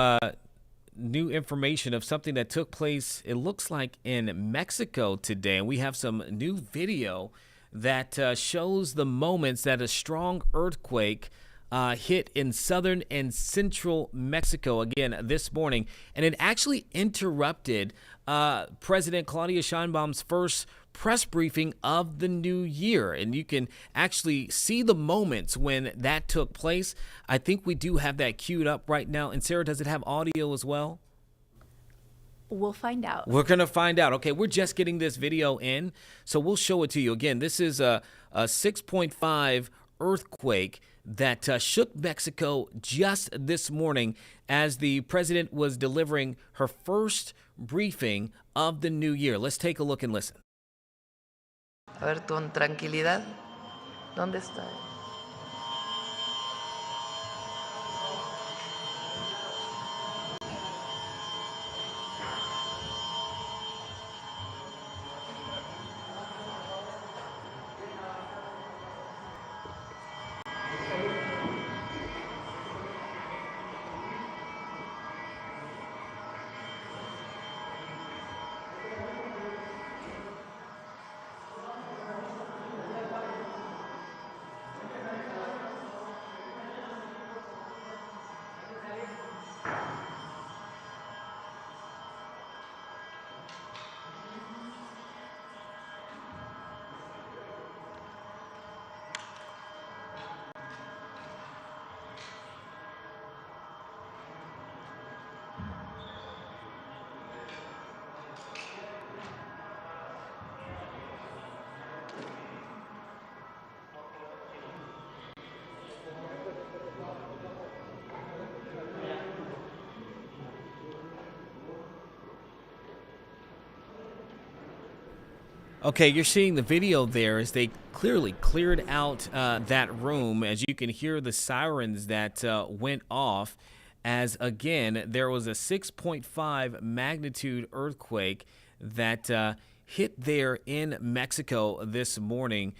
new information of something that took place, it looks like, in Mexico today. And we have some new video that shows the moments that a strong earthquake hit in southern and central Mexico again this morning. And it actually interrupted President Claudia Sheinbaum's first press briefing of the new year. And you can actually see the moments when that took place. I think we do have that queued up right now. And Sarah, does it have audio as well? We'll find out. We're going to find out. Okay, we're just getting this video in, so we'll show it to you. Again, this is a 6.5 earthquake that shook Mexico just this morning as the president was delivering her first briefing of the new year. Let's take a look and listen. A ver, con tranquilidad. ¿Dónde está? Okay, you're seeing the video there as they clearly cleared out that room. As you can hear the sirens that went off, as again, there was a 6.5 magnitude earthquake that hit there in Mexico this morning,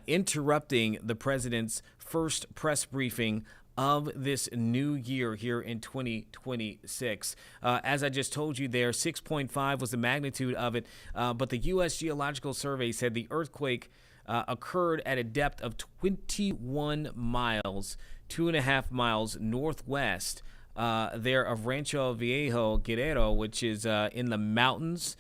interrupting the president's first press briefing of this new year here in 2026. As I just told you there, 6.5 was the magnitude of it, but the U.S. Geological Survey said the earthquake occurred at a depth of 21 miles, 2.5 miles northwest there of Rancho Viejo Guerrero, which is in the mountains,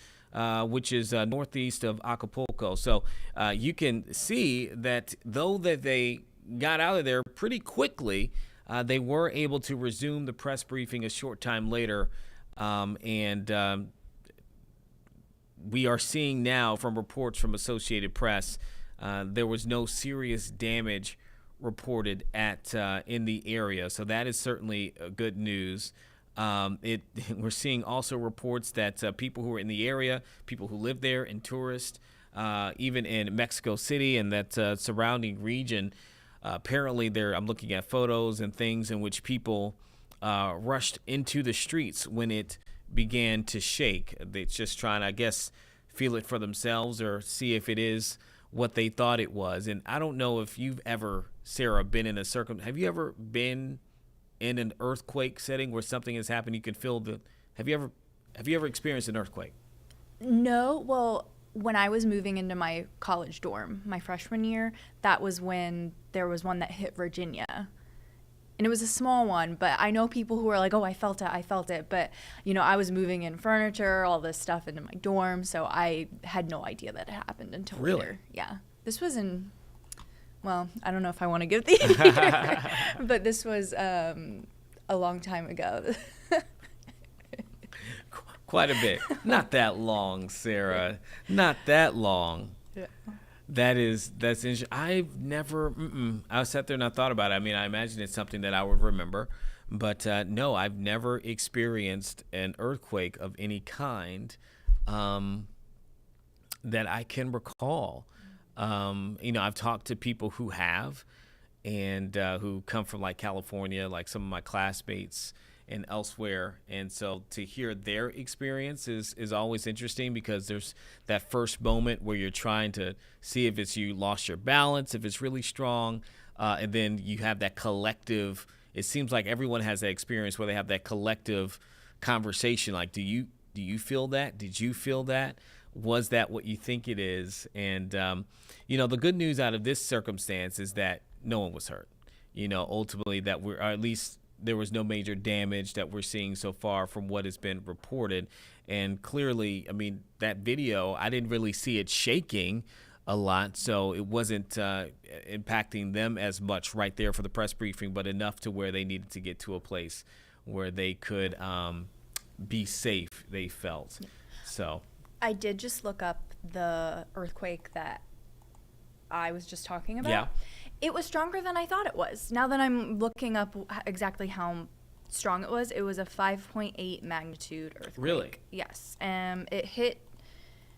which is northeast of Acapulco. So you can see that though that they got out of there pretty quickly, they were able to resume the press briefing a short time later. We are seeing now from reports from Associated Press, there was no serious damage reported at in the area. So that is certainly good news. We're seeing also reports that people who are in the area, people who live there and tourists, even in Mexico City and that surrounding region, apparently I'm looking at photos and things in which people rushed into the streets when it began to shake. They're just trying to, I guess, feel it for themselves or see if it is what they thought it was. And I don't know if you've ever, Sarah, been in have you ever been in an earthquake setting where something has happened? You can feel have you ever experienced an earthquake? No, well, when I was moving into my college dorm, my freshman year, that was when there was one that hit Virginia. And it was a small one, but I know people who are like, oh, I felt it. But, I was moving in furniture, all this stuff into my dorm, so I had no idea that it happened until later. Yeah. This was well, I don't know if I want to give the year, but this was a long time ago. Quite a bit. Not that long, Sarah. Not that long. Yeah. That's interesting. I've never, I sat there and I thought about it. I mean, I imagine it's something that I would remember, but no, I've never experienced an earthquake of any kind that I can recall. I've talked to people who have and who come from like California, like some of my classmates and elsewhere. And so to hear their experience is always interesting because there's that first moment where you're trying to see if it's you lost your balance, if it's really strong. And then you have that collective, it seems like everyone has that experience where they have that collective conversation. Like, do you feel that? Did you feel that? Was that what you think it is? And, the good news out of this circumstance is that no one was hurt. Ultimately that or at least there was no major damage that we're seeing so far from what has been reported. And clearly, I mean, that video, I didn't really see it shaking a lot, so it wasn't impacting them as much right there for the press briefing, but enough to where they needed to get to a place where they could be safe, they felt. So I did just look up the earthquake that I was just talking about. Yeah. It was stronger than I thought it was. Now that I'm looking up exactly how strong it was a 5.8 magnitude earthquake. Really? Yes. It hit,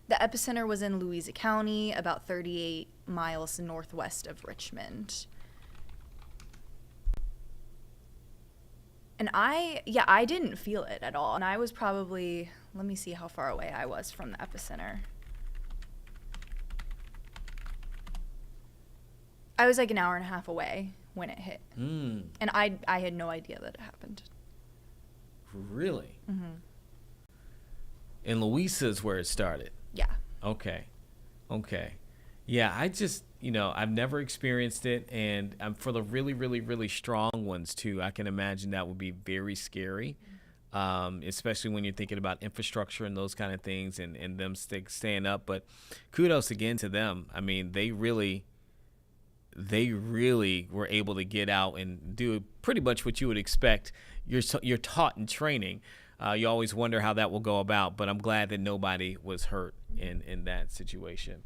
the epicenter was in Louisa County, about 38 miles northwest of Richmond. And I didn't feel it at all. And I was probably, let me see how far away I was from the epicenter. I was like an hour and a half away when it hit. And I had no idea that it happened. Really? Mm-hmm. And Louisa's where it started? Yeah. Okay. Yeah, I just, I've never experienced it. And for the really, really, really strong ones, too, I can imagine that would be very scary, especially when you're thinking about infrastructure and those kind of things and them staying up. But kudos again to them. I mean, they really were able to get out and do pretty much what you would expect. You're taught in training. You always wonder how that will go about, but I'm glad that nobody was hurt in that situation.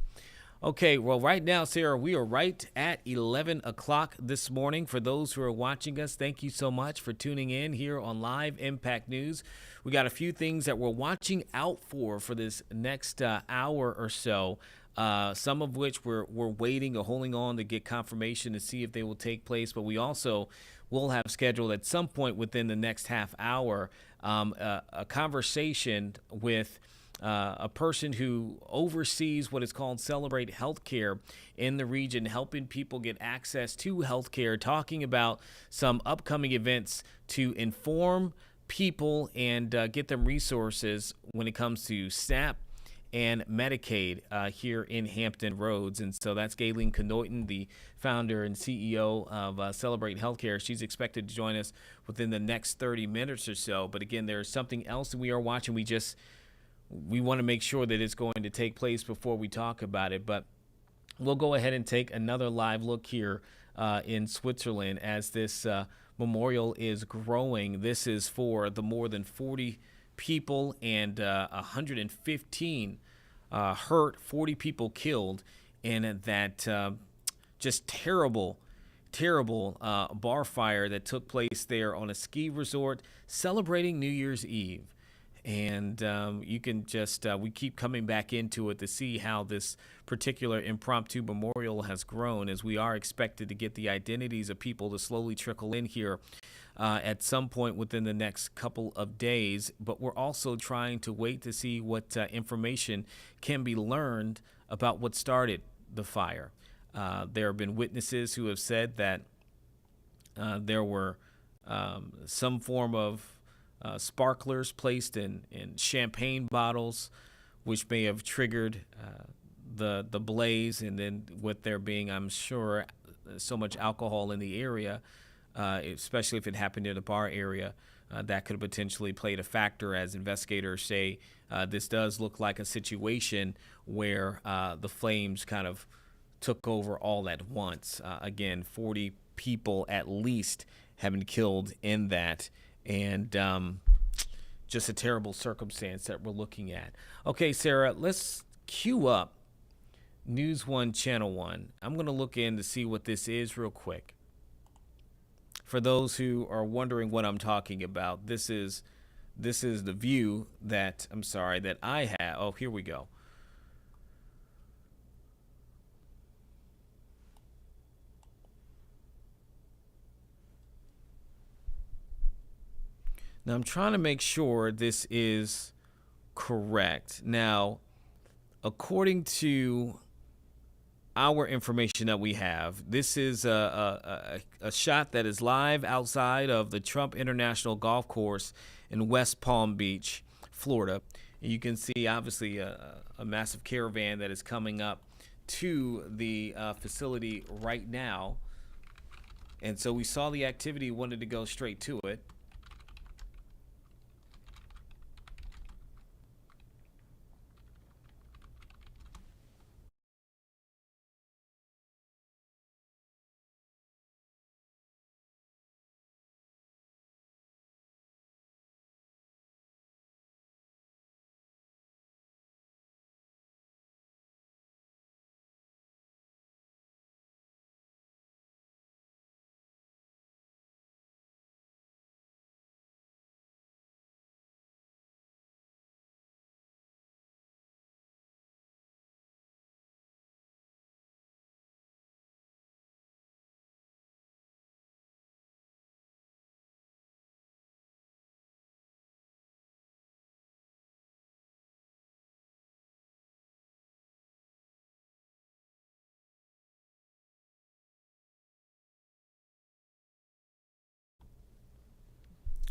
Okay, well, right now, Sarah, we are right at 11 o'clock this morning. For those who are watching us, thank you so much for tuning in here on Live Impact News. We got a few things that we're watching out for this next hour or so. some of which we're waiting or holding on to get confirmation to see if they will take place. But we also will have scheduled at some point within the next half hour a conversation with a person who oversees what is called Celebrate Healthcare in the region, helping people get access to healthcare, talking about some upcoming events to inform people and get them resources when it comes to SNAP and Medicaid here in Hampton Roads. And so that's Gayleen Knoyton, the founder and CEO of Celebrate Healthcare. She's expected to join us within the next 30 minutes or so. But again, there's something else that we are watching. We want to make sure that it's going to take place before we talk about it. But we'll go ahead and take another live look here in Switzerland as this memorial is growing. This is for the more than 40 people and 115 hurt, 40 people killed in that just terrible bar fire that took place there on a ski resort celebrating New Year's Eve. And you can just, we keep coming back into it to see how this particular impromptu memorial has grown, as we are expected to get the identities of people to slowly trickle in here at some point within the next couple of days. But we're also trying to wait to see what information can be learned about what started the fire. There have been witnesses who have said that there were some form of sparklers placed in champagne bottles, which may have triggered the blaze. And then with there being, I'm sure, so much alcohol in the area, especially if it happened near the bar area, that could have potentially played a factor. As investigators say, this does look like a situation where the flames kind of took over all at once. Again, 40 people at least have been killed in that. And just a terrible circumstance that we're looking at. Okay, Sarah, let's cue up News 1 Channel 1. I'm going to look in to see what this is real quick. For those who are wondering what I'm talking about, this is the view that I have. Oh, here we go. Now, I'm trying to make sure this is correct. Now, according to our information that we have, this is a shot that is live outside of the Trump International Golf Course in West Palm Beach, Florida. And you can see, obviously, a massive caravan that is coming up to the facility right now. And so we saw the activity, wanted to go straight to it.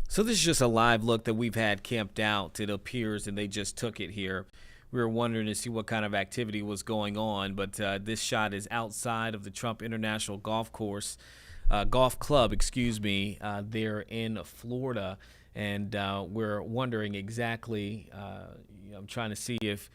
So this is just a live look that we've had camped out, it appears, and they just took it here. We were wondering to see what kind of activity was going on, but this shot is outside of the Trump International Golf Club, there in Florida. And we're wondering exactly, I'm trying to see if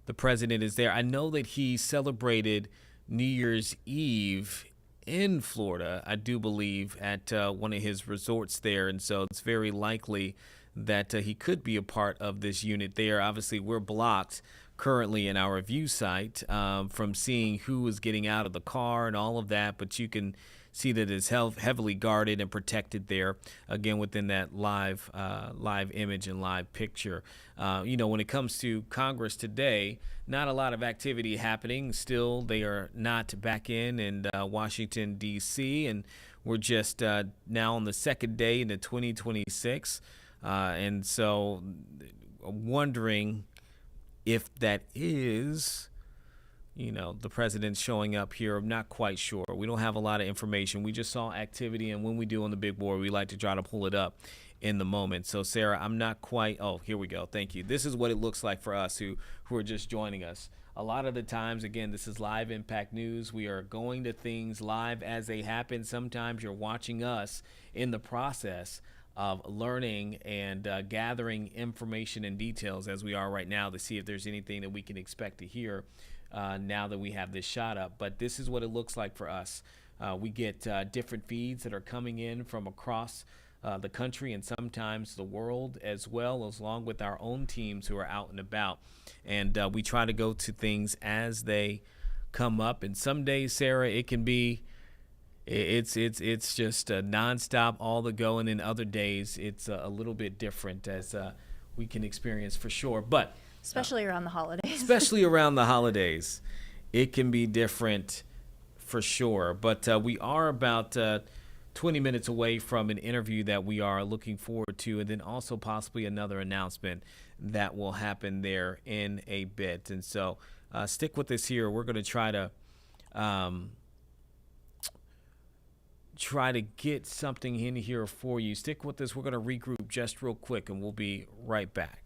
the president is there. I know that he celebrated New Year's Eve in Florida, I do believe, at one of his resorts there. And so it's very likely that he could be a part of this unit there. Obviously, we're blocked currently in our view site from seeing who is getting out of the car and all of that. But you can see that it's heavily guarded and protected there, again, within that live image and live picture. When it comes to Congress today, not a lot of activity happening. Still, they are not back in Washington, D.C., and we're just now on the second day into 2026. And so wondering if that is, the president showing up here. I'm not quite sure. We don't have a lot of information. We just saw activity, and when we do on the big board, we like to try to pull it up in the moment. So, Sarah, I'm not quite. Oh, here we go. Thank you. This is what it looks like for us who are just joining us. A lot of the times, again, this is live Impact News. We are going to things live as they happen. Sometimes you're watching us in the process of learning and gathering information and details, as we are right now, to see if there's anything that we can expect to hear now that we have this shot up. But this is what it looks like for us. We get different feeds that are coming in from across the country and sometimes the world, as well as along with our own teams who are out and about. And we try to go to things as they come up. And some days, Sarah, it can be it's just nonstop, all the go, and then other days it's a little bit different, as we can experience for sure. But especially around the holidays. Especially around the holidays, it can be different for sure. But we are about 20 minutes away from an interview that we are looking forward to, and then also possibly another announcement that will happen there in a bit. And so stick with us here. We're going to try to get something in here for you. Stick with us. We're going to regroup just real quick, and we'll be right back.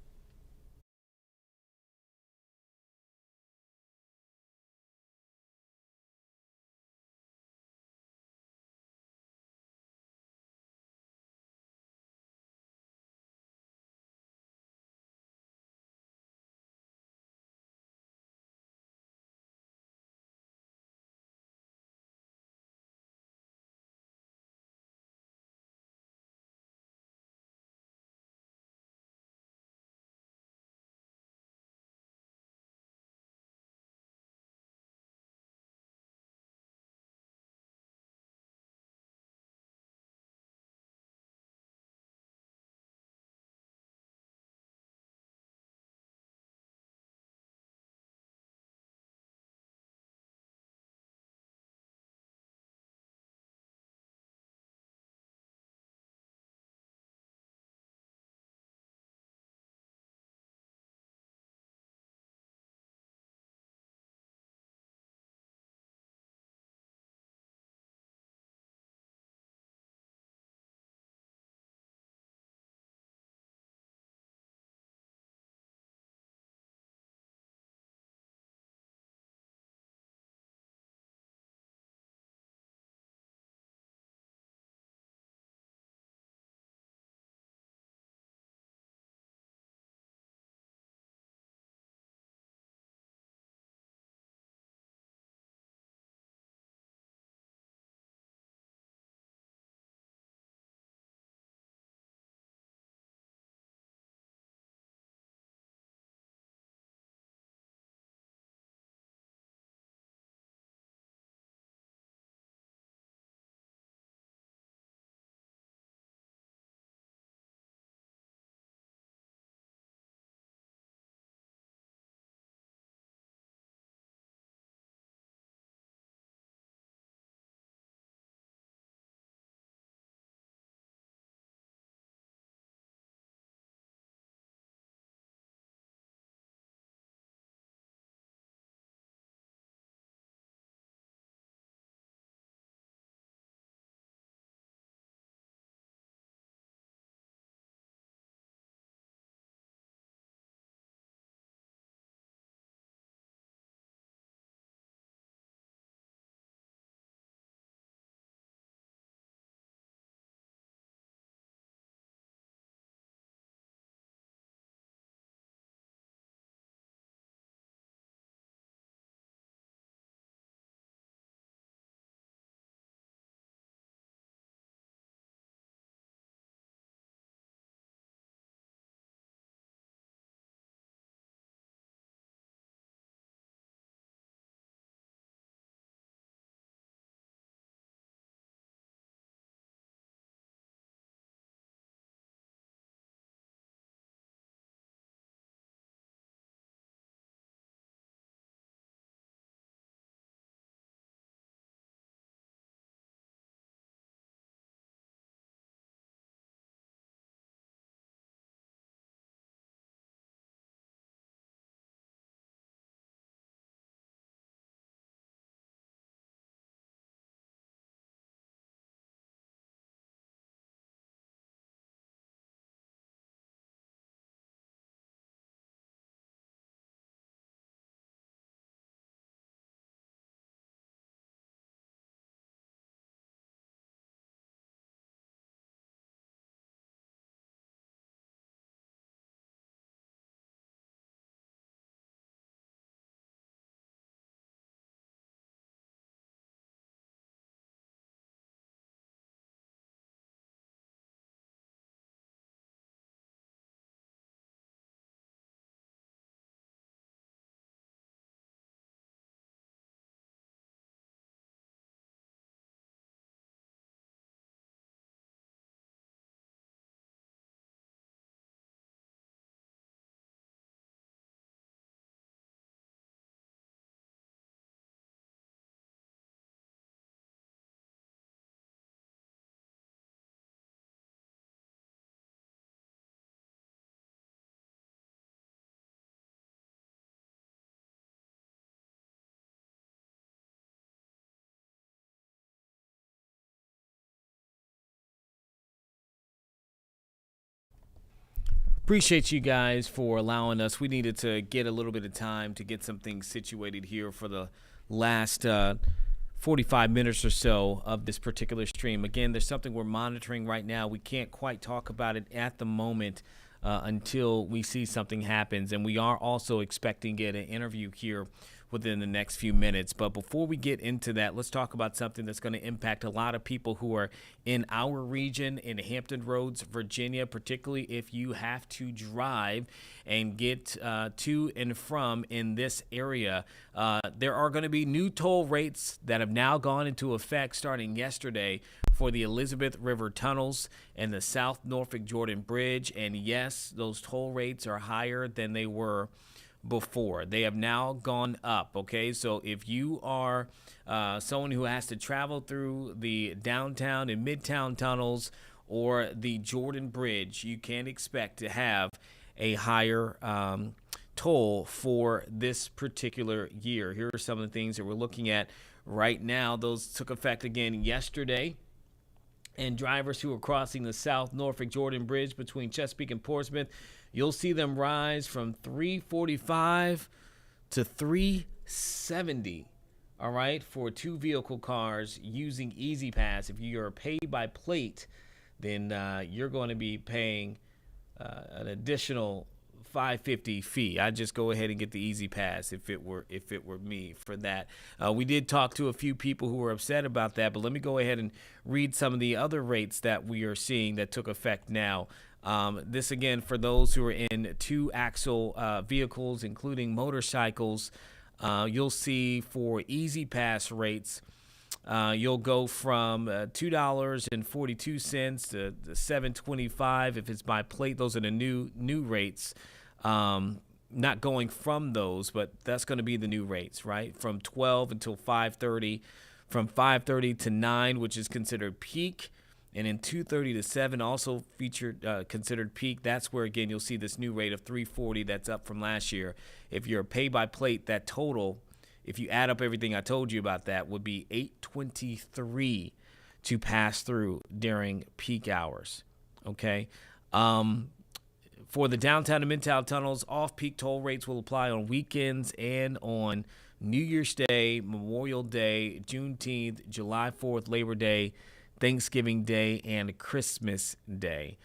Appreciate you guys for allowing us. We needed to get a little bit of time to get some things situated here for the last 45 minutes or so of this particular stream. Again, there's something we're monitoring right now. We can't quite talk about it at the moment until we see something happens. And we are also expecting to get an interview here within the next few minutes. But before we get into that, let's talk about something that's going to impact a lot of people who are in our region in Hampton Roads, Virginia, particularly if you have to drive and get to and from in this area. There are going to be new toll rates that have now gone into effect starting yesterday for the Elizabeth River tunnels and the South Norfolk Jordan Bridge. And yes, those toll rates are higher than they were before. They have now gone up, okay? So if you are someone who has to travel through the downtown and midtown tunnels or the Jordan Bridge, you can expect to have a higher toll for this particular year. Here are some of the things that we're looking at right now. Those took effect again yesterday. And drivers who are crossing the South Norfolk Jordan Bridge between Chesapeake and Portsmouth, you'll see them rise from $345 to $370, all right, for two vehicle cars using Easy Pass. If you're paid by plate, then you're going to be paying an additional $550 fee. I'd just go ahead and get the Easy Pass if it were me for that. We did talk to a few people who were upset about that, but let me go ahead and read some of the other rates that we are seeing that took effect now. This again for those who are in two-axle vehicles, including motorcycles. You'll see for Easy Pass rates, you'll go from $2.42 to $7.25 if it's by plate. Those are the new rates. Not going from those, but that's going to be the new rates, right? From 12 until 5:30, from 5:30 to 9, which is considered peak, and in 2:30 to 7 also considered peak. That's where again you'll see this new rate of $340. That's up from last year. If you're pay by plate, that total, if you add up everything I told you about, that would be $823 to pass through during peak hours. Okay. For the downtown and midtown tunnels, off-peak toll rates will apply on weekends and on New Year's Day, Memorial Day, Juneteenth, July 4th, Labor Day, Thanksgiving Day, and Christmas Day.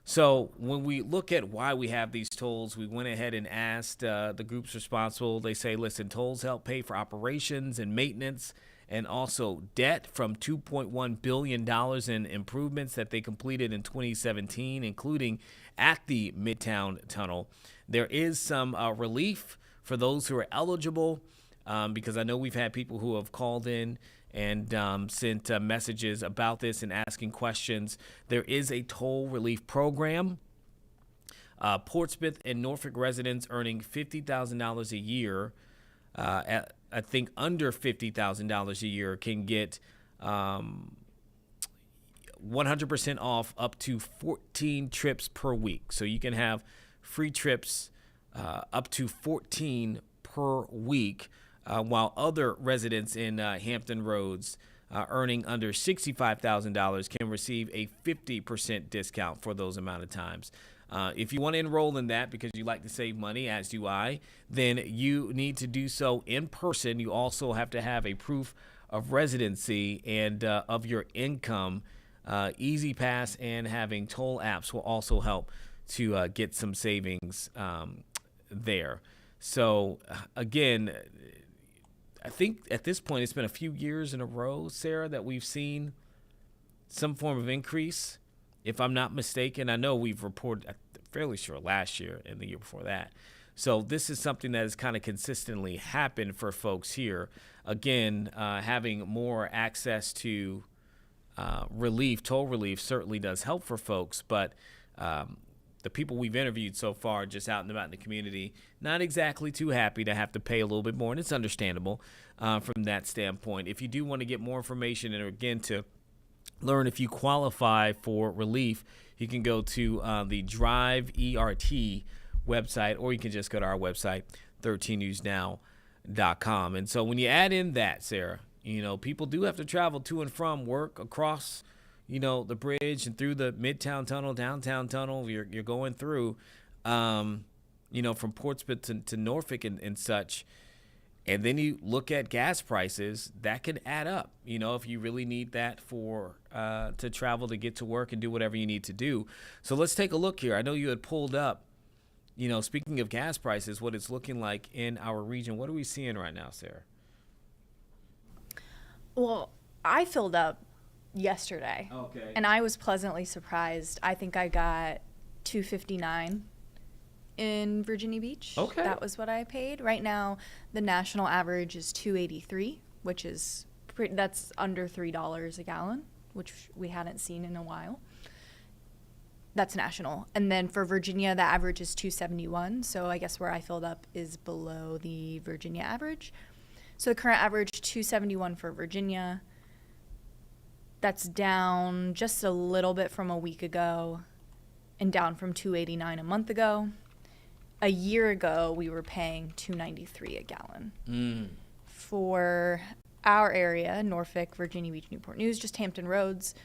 So when we look at why we have these tolls, we went ahead and asked the groups responsible. They say, listen, tolls help pay for operations and maintenance and also debt from $2.1 billion in improvements that they completed in 2017, including at the Midtown Tunnel. There is some relief for those who are eligible because I know we've had people who have called in and sent messages about this and asking questions. There is a toll relief program. Portsmouth and Norfolk residents earning $50,000 a year, I think under $50,000 a year, can get 100% off up to 14 trips per week. So you can have free trips up to 14 per week, while other residents in Hampton Roads earning under $65,000 can receive a 50% discount for those amount of times. If you want to enroll in that because you like to save money, as do I, then you need to do so in person. You also have to have a proof of residency and of your income. Easy Pass and having toll apps will also help to get some savings there. So, again, I think at this point it's been a few years in a row, Sarah, that we've seen some form of increase. If I'm not mistaken, I know we've reported, I'm fairly sure last year and the year before that. So this is something that has kind of consistently happened for folks here. Again, having more access to toll relief certainly does help for folks, but the people we've interviewed so far just out and about in the community, not exactly too happy to have to pay a little bit more, and it's understandable from that standpoint. If you do want to get more information and again to learn if you qualify for relief, you can go to the Drive ERT website, or you can just go to our website, 13newsnow.com. And so when you add in that, Sarah, you know, people do have to travel to and from work across, the bridge and through the Midtown Tunnel, Downtown Tunnel, you're going through, from Portsmouth to Norfolk and such. And then you look at gas prices, that can add up, if you really need that for to travel, to get to work and do whatever you need to do. So let's take a look here. I know you had pulled up, speaking of gas prices, what it's looking like in our region. What are we seeing right now, Sarah? Well, I filled up yesterday. Okay. And I was pleasantly surprised. I think I got $2.59 in Virginia Beach. Okay. That was what I paid. Right now, the national average is $2.83, which is that's under $3 a gallon, which we hadn't seen in a while. That's national. And then for Virginia, the average is $2.71. So I guess where I filled up is below the Virginia average. So the current average, $2.71 for Virginia. That's down just a little bit from a week ago and down from $2.89 a month ago. A year ago, we were paying $2.93 a gallon. For our area, Norfolk, Virginia Beach, Newport News, just Hampton Roads,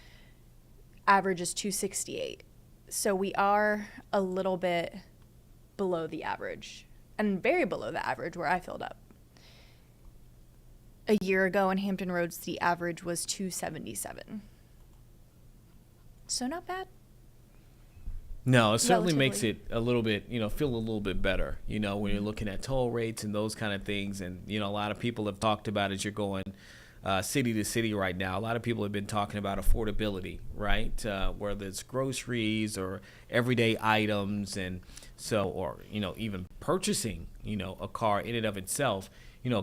average is $2.68. So we are a little bit below the average, and very below the average where I filled up. A year ago in Hampton Roads, the average was $2.77. So not bad. No, it certainly makes Relatively. it a little bit, feel a little bit better, when you're looking at toll rates and those kind of things. And, a lot of people have talked about, as you're going city to city right now, a lot of people have been talking about affordability, right? Whether it's groceries or everyday items. And so, or, even purchasing, a car in and of itself,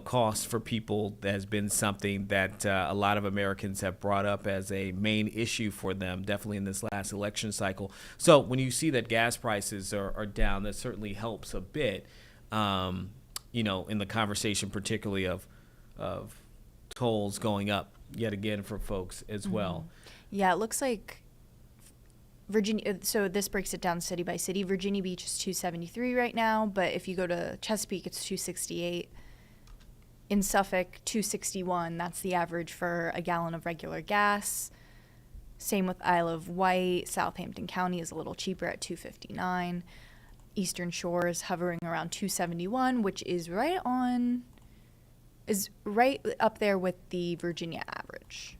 cost for people has been something that a lot of Americans have brought up as a main issue for them, definitely in this last election cycle. So when you see that gas prices are down, that certainly helps a bit, in the conversation, particularly of tolls going up yet again for folks as well. Yeah, it looks like Virginia, so this breaks it down city by city. Virginia Beach is $2.73 right now, but if you go to Chesapeake, it's $2.68. In Suffolk, $2.61. That's the average for a gallon of regular gas. Same with Isle of Wight. Southampton County is a little cheaper at $2.59. Eastern Shore is hovering around $2.71, which is right up there with the Virginia average.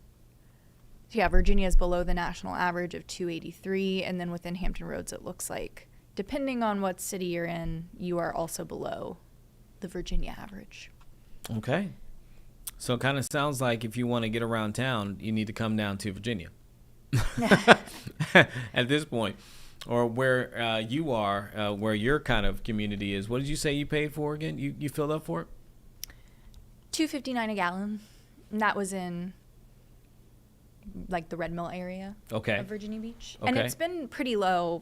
So yeah, Virginia is below the national average of $2.83, and then within Hampton Roads, it looks like, depending on what city you're in, you are also below the Virginia average. Okay. So it kind of sounds like if you want to get around town, you need to come down to Virginia at this point, or where you are, where your kind of community is. What did you say you paid for again? You filled up for it? $2.59 a gallon. And that was in like the Red Mill area of Virginia Beach. Okay. And it's been pretty low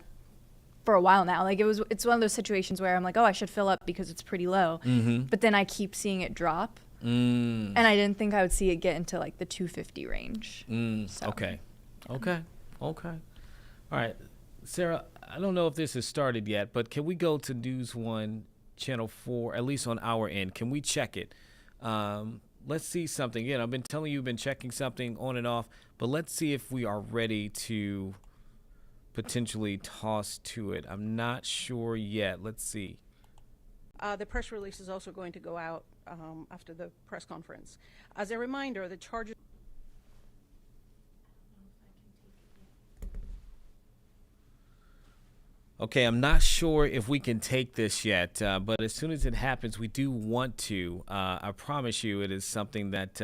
for a while now. Like it's one of those situations where I'm like, oh, I should fill up because it's pretty low. But then I keep seeing it drop. And I didn't think I would see it get into like the $2.50 range. So. Okay. All right. Sarah, I don't know if this has started yet, but can we go to News 1 Channel 4, at least on our end? Can we check it? Let's see something. Again, I've been telling you, been checking something on and off, but let's see if we are ready to potentially toss to it. I'm not sure yet. Let's see. The press release is also going to go out after the press conference. As a reminder, the charges. Okay, I'm not sure if we can take this yet, but as soon as it happens, we do want to. I promise you it is something that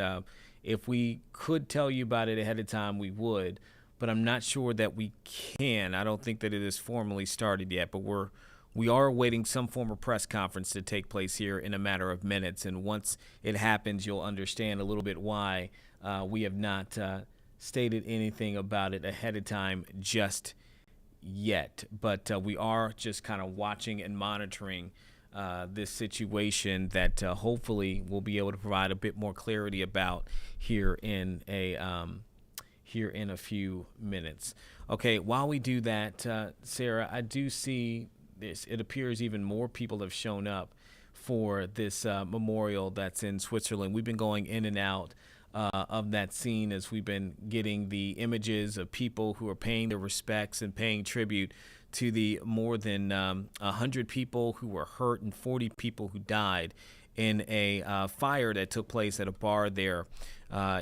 if we could tell you about it ahead of time, we would. But I'm not sure that we can. I don't think that it is formally started yet, but we are awaiting some form of press conference to take place here in a matter of minutes. And once it happens, you'll understand a little bit why we have not stated anything about it ahead of time just yet. But we are just kind of watching and monitoring this situation that hopefully we'll be able to provide a bit more clarity about here in a few minutes. Okay, while we do that, Sarah, I do see this. It appears even more people have shown up for this memorial that's in Switzerland. We've been going in and out of that scene as we've been getting the images of people who are paying their respects and paying tribute to the more than 100 people who were hurt and 40 people who died in a fire that took place at a bar there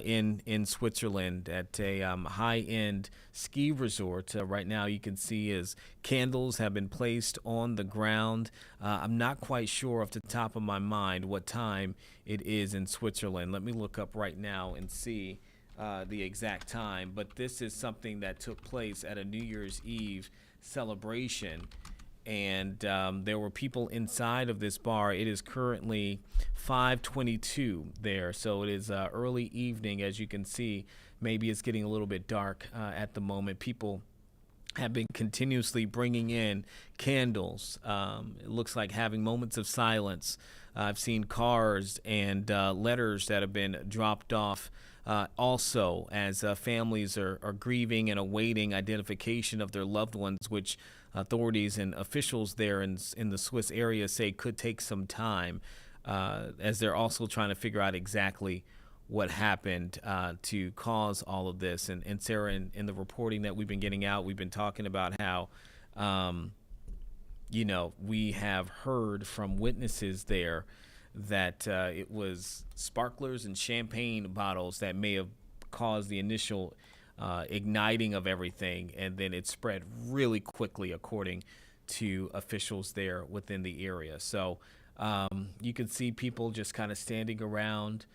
in Switzerland at a high-end ski resort. Right now you can see as candles have been placed on the ground. I'm not quite sure off the top of my mind what time it is in Switzerland. Let me look up right now and see the exact time. But this is something that took place at a New Year's Eve celebration. And there were people inside of this bar. It is currently 5:22 there, so it is early evening. As you can see, maybe it's getting a little bit dark at the moment. People have been continuously bringing in candles. It looks like having moments of silence. I've seen cars and letters that have been dropped off. Also, as families are grieving and awaiting identification of their loved ones, which authorities and officials there in the Swiss area say could take some time, as they're also trying to figure out exactly what happened to cause all of this. And Sarah, in the reporting that we've been getting out, we've been talking about how, we have heard from witnesses there that it was sparklers and champagne bottles that may have caused the initial igniting of everything, and then it spread really quickly according to officials there within the area. So you can see people just kind of standing around,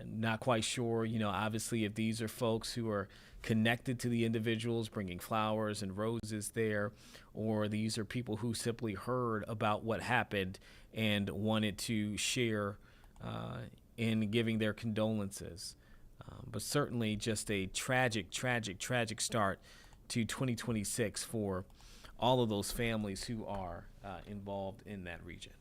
not quite sure, obviously if these are folks who are connected to the individuals bringing flowers and roses there, or these are people who simply heard about what happened and wanted to share in giving their condolences. But certainly just a tragic start to 2026 for all of those families who are involved in that region.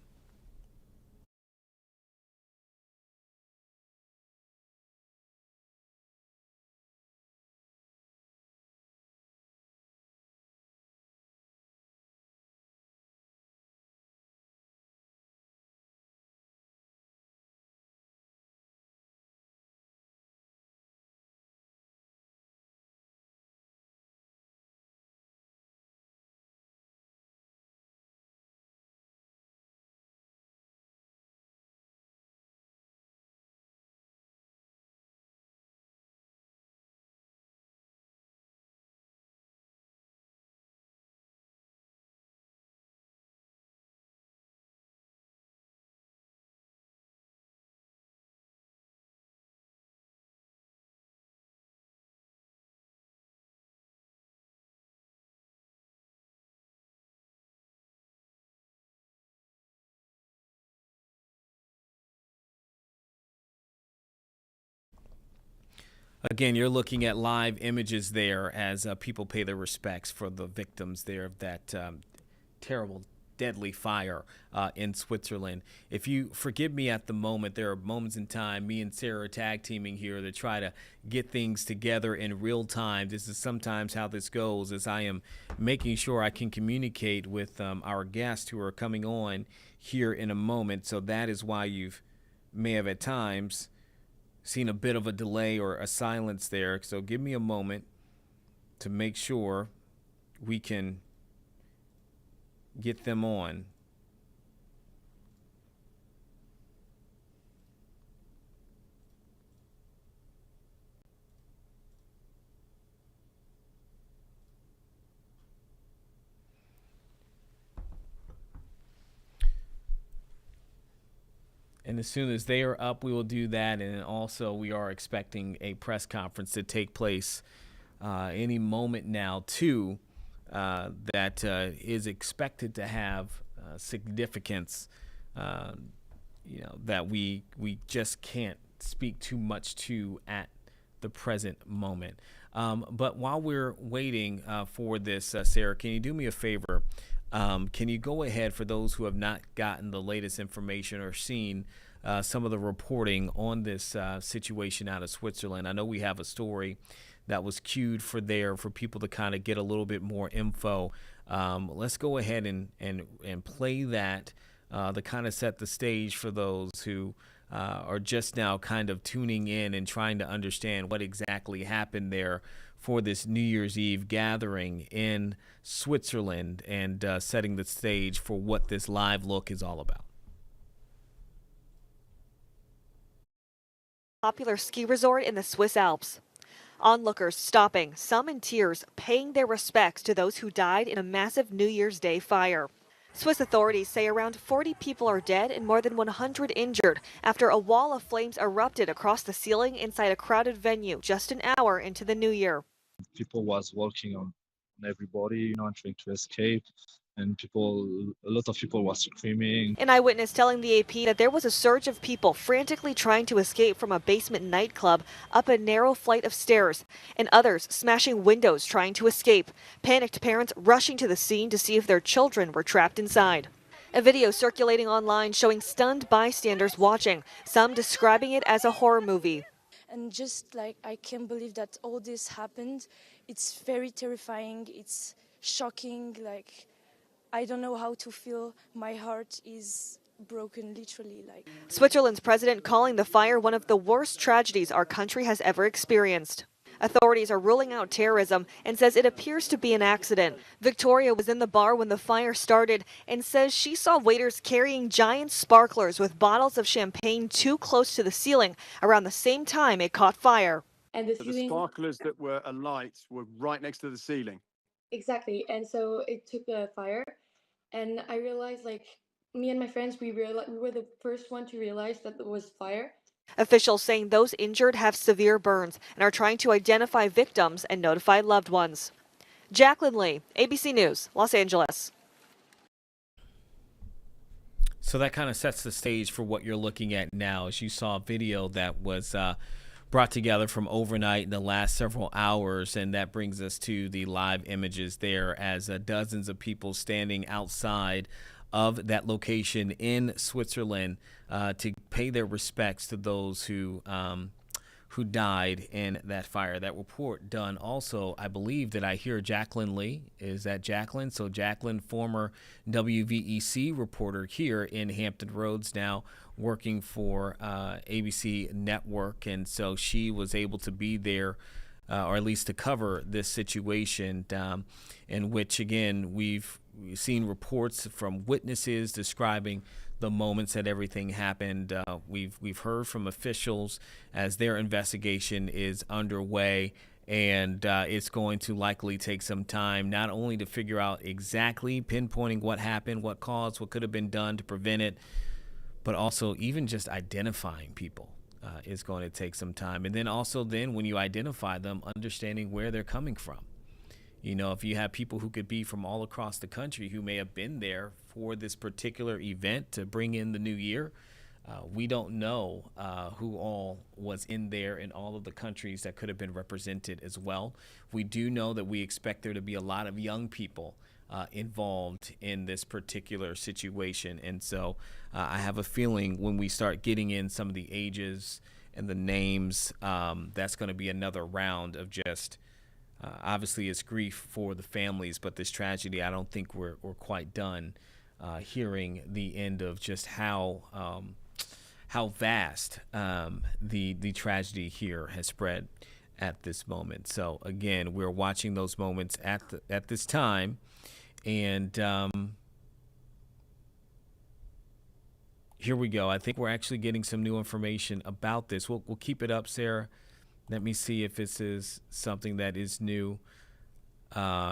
Again, you're looking at live images there as people pay their respects for the victims there of that terrible, deadly fire in Switzerland. If you forgive me at the moment, there are moments in time, me and Sarah are tag teaming here to try to get things together in real time. This is sometimes how this goes, as I am making sure I can communicate with our guests who are coming on here in a moment. So that is why you've may have at times seen a bit of a delay or a silence there. So give me a moment to make sure we can get them on. And as soon as they are up, we will do that. And also, we are expecting a press conference to take place any moment now, too, that is expected to have significance, that we just can't speak too much to at the present moment. But while we're waiting for this, Sarah, can you do me a favor? Can you go ahead, for those who have not gotten the latest information or seen some of the reporting on this situation out of Switzerland? I know we have a story that was queued for people to kind of get a little bit more info. Let's go ahead and play that to kind of set the stage for those who are just now kind of tuning in and trying to understand what exactly happened there for this New Year's Eve gathering in Switzerland and setting the stage for what this live look is all about. Popular ski resort in the Swiss Alps. Onlookers stopping, some in tears, paying their respects to those who died in a massive New Year's Day fire. Swiss authorities say around 40 people are dead and more than 100 injured after a wall of flames erupted across the ceiling inside a crowded venue just an hour into the new year. People was working on everybody, and trying to escape, and a lot of people was screaming. An eyewitness telling the AP that there was a surge of people frantically trying to escape from a basement nightclub up a narrow flight of stairs, and others smashing windows trying to escape. Panicked parents rushing to the scene to see if their children were trapped inside. A video circulating online showing stunned bystanders watching, some describing it as a horror movie. And just like, I can't believe that all this happened. It's very terrifying. It's shocking. Like, I don't know how to feel. My heart is broken, literally. Switzerland's president calling the fire one of the worst tragedies our country has ever experienced. Authorities are ruling out terrorism and says it appears to be an accident. Victoria was in the bar when the fire started and says she saw waiters carrying giant sparklers with bottles of champagne too close to the ceiling around the same time it caught fire. And The sparklers that were alight were right next to the ceiling. Exactly. And so it took a fire, and I realized, like, me and my friends, we were the first one to realize that there was fire. Officials saying those injured have severe burns and are trying to identify victims and notify loved ones. Jacqueline Lee, ABC News, Los Angeles. So that kind of sets the stage for what you're looking at now. As you saw a video that was brought together from overnight in the last several hours, and that brings us to the live images there as dozens of people standing outside of that location in Switzerland to pay their respects to those who died in that fire. That report done also, I believe that I hear Jacqueline Lee. Is that Jacqueline? So Jacqueline, former WVEC reporter here in Hampton Roads, now working for ABC Network. And so she was able to be there, or at least to cover this situation, in which, again, we've seen reports from witnesses describing the moments that everything happened. We've heard from officials as their investigation is underway, and it's going to likely take some time, not only to figure out exactly pinpointing what happened, what caused, what could have been done to prevent it, but also even just identifying people is going to take some time. And then also when you identify them, understanding where they're coming from. You know, if you have people who could be from all across the country who may have been there for this particular event to bring in the new year, we don't know who all was in there in all of the countries that could have been represented as well. We do know that we expect there to be a lot of young people involved in this particular situation. And so I have a feeling when we start getting in some of the ages and the names, that's going to be another round of just obviously it's grief for the families, but this tragedy, I don't think we're quite done hearing the end of just how vast the tragedy here has spread at this moment. So again, we're watching those moments at this time, and here we go. I think we're actually getting some new information about this. We'll keep it up, Sarah. Let me see if this is something that is new.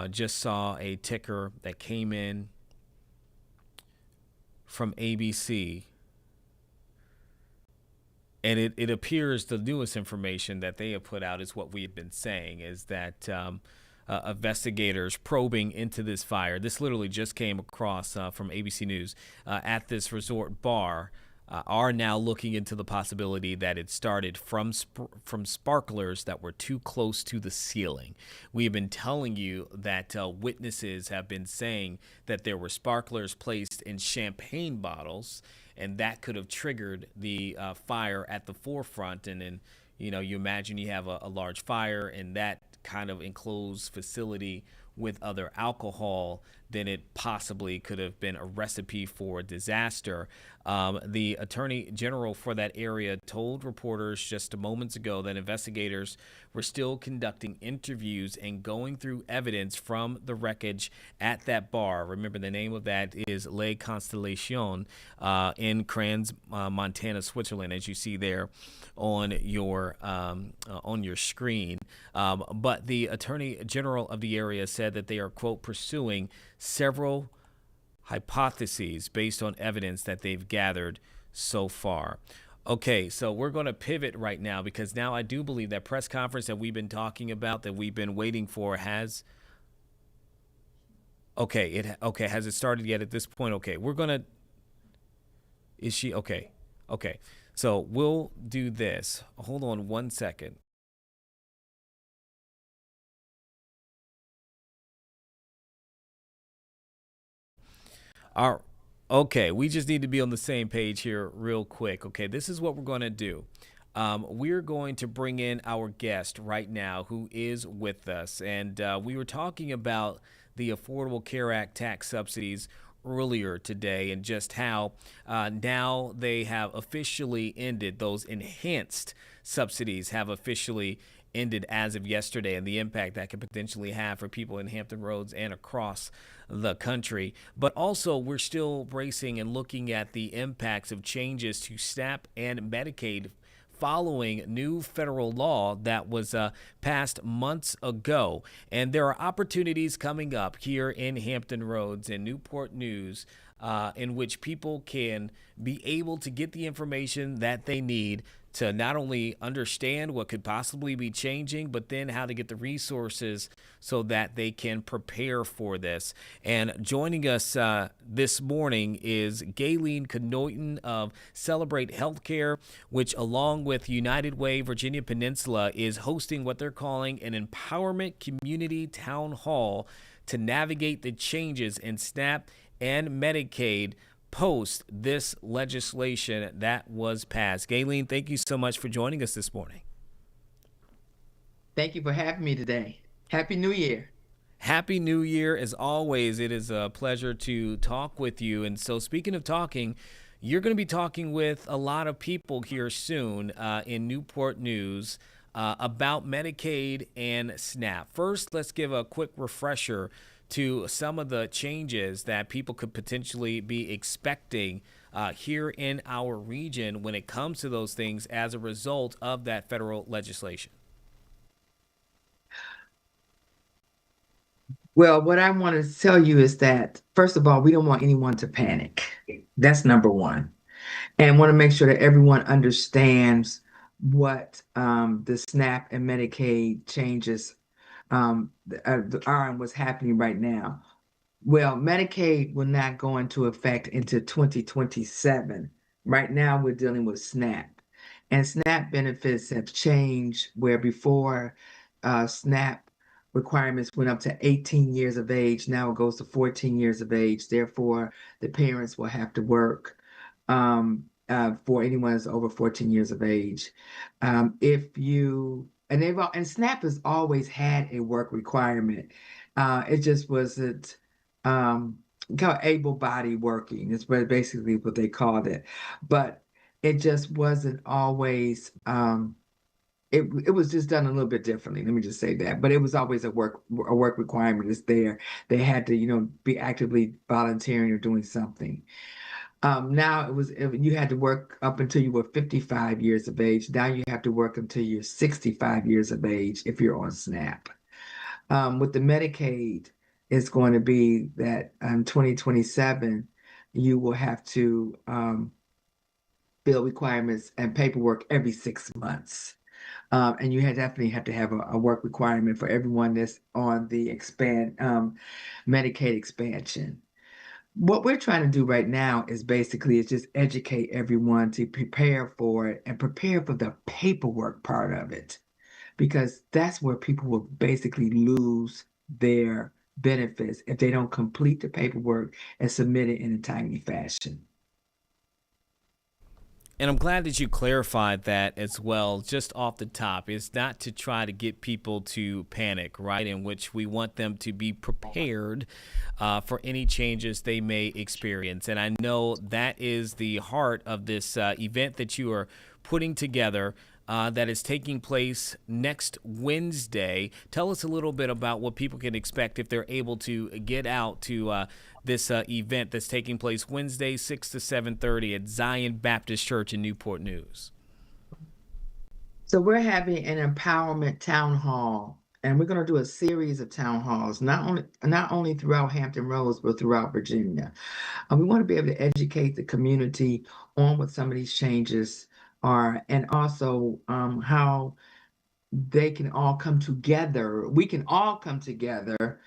Just saw a ticker that came in from ABC. And it appears the newest information that they have put out is what we have been saying, is that investigators probing into this fire. This literally just came across from ABC News at this resort bar. Are now looking into the possibility that it started from sparklers that were too close to the ceiling. We have been telling you that witnesses have been saying that there were sparklers placed in champagne bottles, and that could have triggered the fire at the forefront. And then, you know, you imagine you have a large fire in that kind of enclosed facility with other alcohol, then it possibly could have been a recipe for disaster. The attorney general for that area told reporters just moments ago that investigators were still conducting interviews and going through evidence from the wreckage at that bar. Remember, the name of that is Le Constellation in Crans, Montana, Switzerland, as you see there on your screen. But the attorney general of the area said that they are, quote, pursuing several hypotheses based on evidence that they've gathered so far. Okay, so we're going to pivot right now, because now I do believe that press conference that we've been talking about, that we've been waiting for, has has it started yet at this point? Okay, we're going to, is she okay? Okay. So we'll do this. Hold on one second. Okay, we just need to be on the same page here real quick. Okay, this is what we're going to do. We're going to bring in our guest right now who is with us. And we were talking about the Affordable Care Act tax subsidies earlier today, and just how now they have officially ended. Those enhanced subsidies have officially ended as of yesterday, and the impact that could potentially have for people in Hampton Roads and across the country. But also, we're still bracing and looking at the impacts of changes to SNAP and Medicaid following new federal law that was passed months ago. And there are opportunities coming up here in Hampton Roads and Newport News in which people can be able to get the information that they need to not only understand what could possibly be changing, but then how to get the resources so that they can prepare for this. And joining us this morning is Gayleen Knoyton of Celebrate Healthcare, which, along with United Way Virginia Peninsula, is hosting what they're calling an Empowerment Community Town Hall to navigate the changes in SNAP and Medicaid post this legislation that was passed. Gayleen, thank you so much for joining us this morning. Thank you for having me today. Happy New Year. Happy New Year. As always, it is a pleasure to talk with you. And so, speaking of talking, you're going to be talking with a lot of people here soon in Newport News about Medicaid and SNAP. First, let's give a quick refresher to some of the changes that people could potentially be expecting here in our region when it comes to those things as a result of that federal legislation. Well, what I want to tell you is that, first of all, we don't want anyone to panic. That's number one. And want to make sure that everyone understands what the SNAP and Medicaid changes are and what's happening right now. Well, Medicaid will not go into effect until 2027. Right now, we're dealing with SNAP. And SNAP benefits have changed, where before SNAP requirements went up to 18 years of age. Now it goes to 14 years of age. Therefore, the parents will have to work for anyone that's over 14 years of age. And SNAP has always had a work requirement. It just wasn't called able-bodied working. It's basically what they called it. But it just wasn't always. It was just done a little bit differently. Let me just say that. But it was always a work requirement. It's there. They had to be actively volunteering or doing something. Now you had to work up until you were 55 years of age. Now you have to work until you're 65 years of age if you're on SNAP. With the Medicaid, it's going to be that in 2027, you will have to fill requirements and paperwork every 6 months. And you definitely have to have a work requirement for everyone that's on the Medicaid expansion. What we're trying to do right now is just educate everyone to prepare for it and prepare for the paperwork part of it, because that's where people will basically lose their benefits if they don't complete the paperwork and submit it in a timely fashion. And I'm glad that you clarified that as well, just off the top. It's not to try to get people to panic, right? In which we want them to be prepared for any changes they may experience. And I know that is the heart of this event that you are putting together that is taking place next Wednesday. Tell us a little bit about what people can expect if they're able to get out to this event that's taking place Wednesday, 6 to 7:30 at Zion Baptist Church in Newport News. So we're having an empowerment town hall, and we're going to do a series of town halls, not only throughout Hampton Roads, but throughout Virginia. We want to be able to educate the community on what some of these changes are, and also how they can all come together. We can all come together,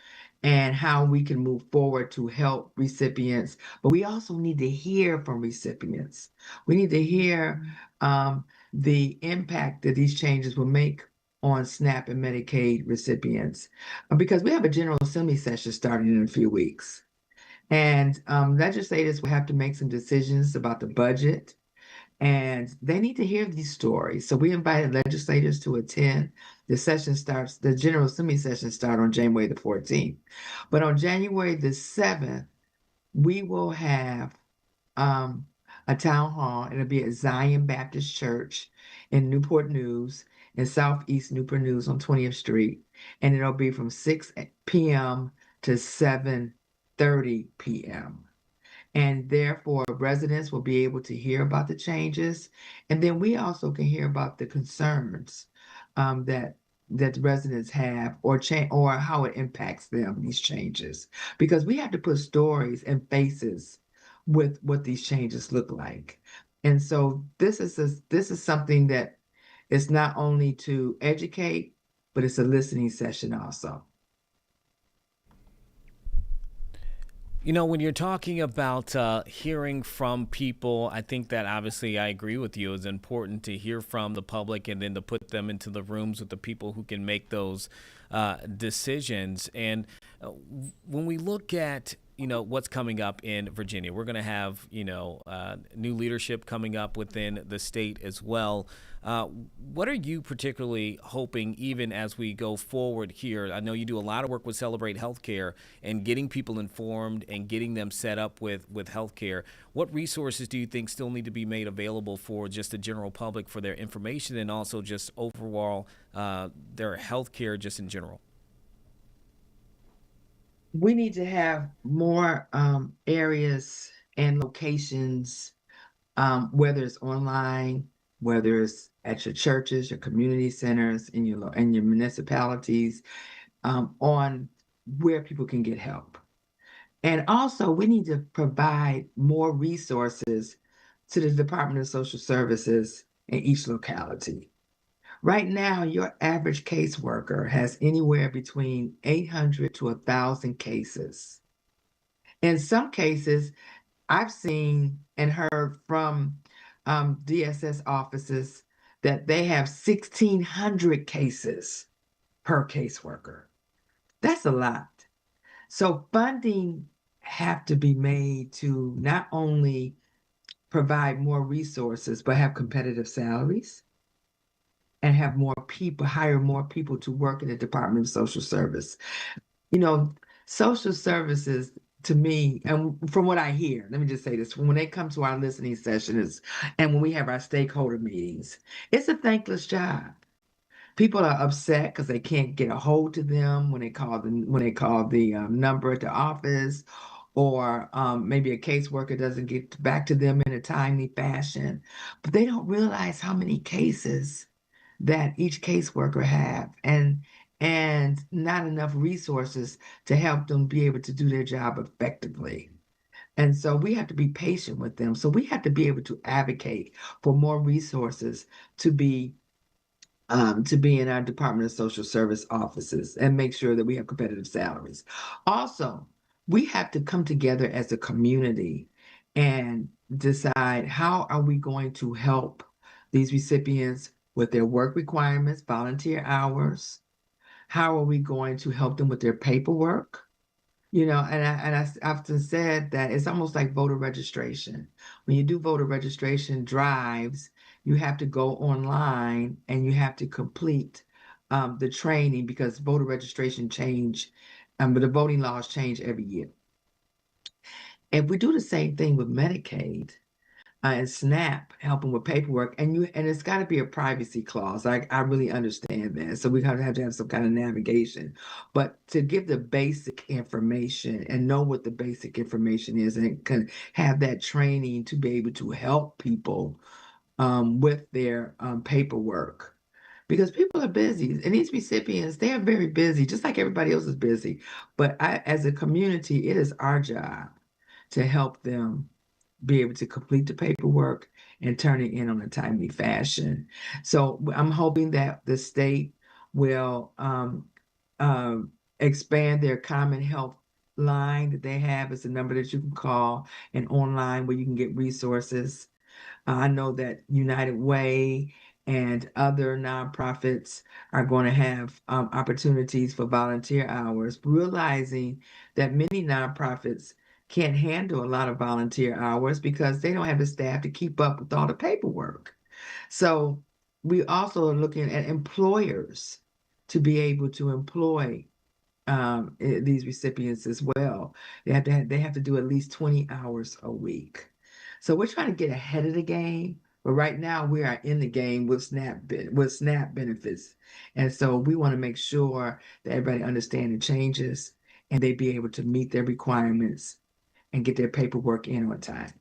and how we can move forward to help recipients. But we also need to hear from recipients. We need to hear the impact that these changes will make on SNAP and Medicaid recipients, because we have a General Assembly session starting in a few weeks. And legislators will have to make some decisions about the budget, and they need to hear these stories. So we invited legislators to attend. The General Assembly session starts on January the 14th. But on January the 7th, we will have a town hall. It'll be at Zion Baptist Church in Newport News, in Southeast Newport News on 20th Street. And it'll be from 6 p.m. to 7:30 p.m. And therefore, residents will be able to hear about the changes. And then we also can hear about the concerns that the residents have, or how it impacts them, these changes. Because we have to put stories and faces with what these changes look like. And so this is something that is not only to educate, but it's a listening session also. You know, when you're talking about hearing from people, I think that obviously I agree with you. It's important to hear from the public and then to put them into the rooms with the people who can make those decisions. And when we look at, what's coming up in Virginia, we're going to have, new leadership coming up within the state as well. What are you particularly hoping, even as we go forward here? I know you do a lot of work with Celebrate Healthcare and getting people informed and getting them set up with healthcare. What resources do you think still need to be made available for just the general public for their information and also just overall their healthcare just in general? We need to have more areas and locations, whether it's online, whether it's at your churches, your community centers, in your municipalities, on where people can get help. And also, we need to provide more resources to the Department of Social Services in each locality. Right now, your average caseworker has anywhere between 800 to 1,000 cases. In some cases, I've seen and heard from DSS offices that they have 1,600 cases per caseworker. That's a lot. So funding have to be made to not only provide more resources, but have competitive salaries and have hire more people to work in the Department of Social Service. Social services, to me, and from what I hear, let me just say this, when they come to our listening sessions and when we have our stakeholder meetings, it's a thankless job. People are upset because they can't get a hold to them when they call the number at the office, or maybe a caseworker doesn't get back to them in a timely fashion. But they don't realize how many cases that each caseworker have, and not enough resources to help them be able to do their job effectively. And so we have to be patient with them. So we have to be able to advocate for more resources to be in our Department of Social Service offices and make sure that we have competitive salaries. Also, we have to come together as a community and decide how are we going to help these recipients with their work requirements, volunteer hours. How are we going to help them with their paperwork? And I often said that it's almost like voter registration. When you do voter registration drives, you have to go online and you have to complete the training because voter registration change, but the voting laws change every year. If we do the same thing with Medicaid, and SNAP helping with paperwork, and it's got to be a privacy clause. I really understand that, so we have to have some kind of navigation. But to give the basic information and know what the basic information is, and can have that training to be able to help people with their paperwork, because people are busy, and these recipients, they are very busy, just like everybody else is busy. But as a community, it is our job to help them be able to complete the paperwork and turn it in on a timely fashion. So I'm hoping that the state will expand their common health line that they have. It's a number that you can call, and online where you can get resources. I know that United Way and other nonprofits are going to have opportunities for volunteer hours, realizing that many nonprofits can't handle a lot of volunteer hours because they don't have the staff to keep up with all the paperwork. So we also are looking at employers to be able to employ these recipients as well. They have to do at least 20 hours a week. So we're trying to get ahead of the game. But right now we are in the game with SNAP benefits. And so we want to make sure that everybody understands the changes and they be able to meet their requirements and get their paperwork in on time.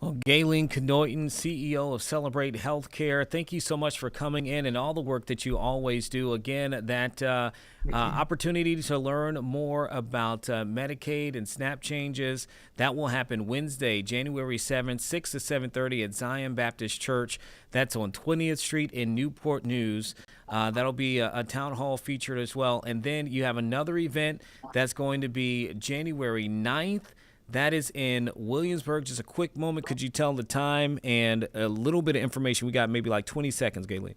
Well, Gayleen Knoyton, CEO of Celebrate Healthcare, thank you so much for coming in and all the work that you always do. Again, that opportunity to learn more about Medicaid and SNAP changes, that will happen Wednesday, January 7th, 6 to 7:30 at Zion Baptist Church. That's on 20th Street in Newport News. That'll be a town hall featured as well. And then you have another event that's going to be January 9th. That is in Williamsburg. Just a quick moment. Could you tell the time and a little bit of information? We got maybe like 20 seconds, Gayleen.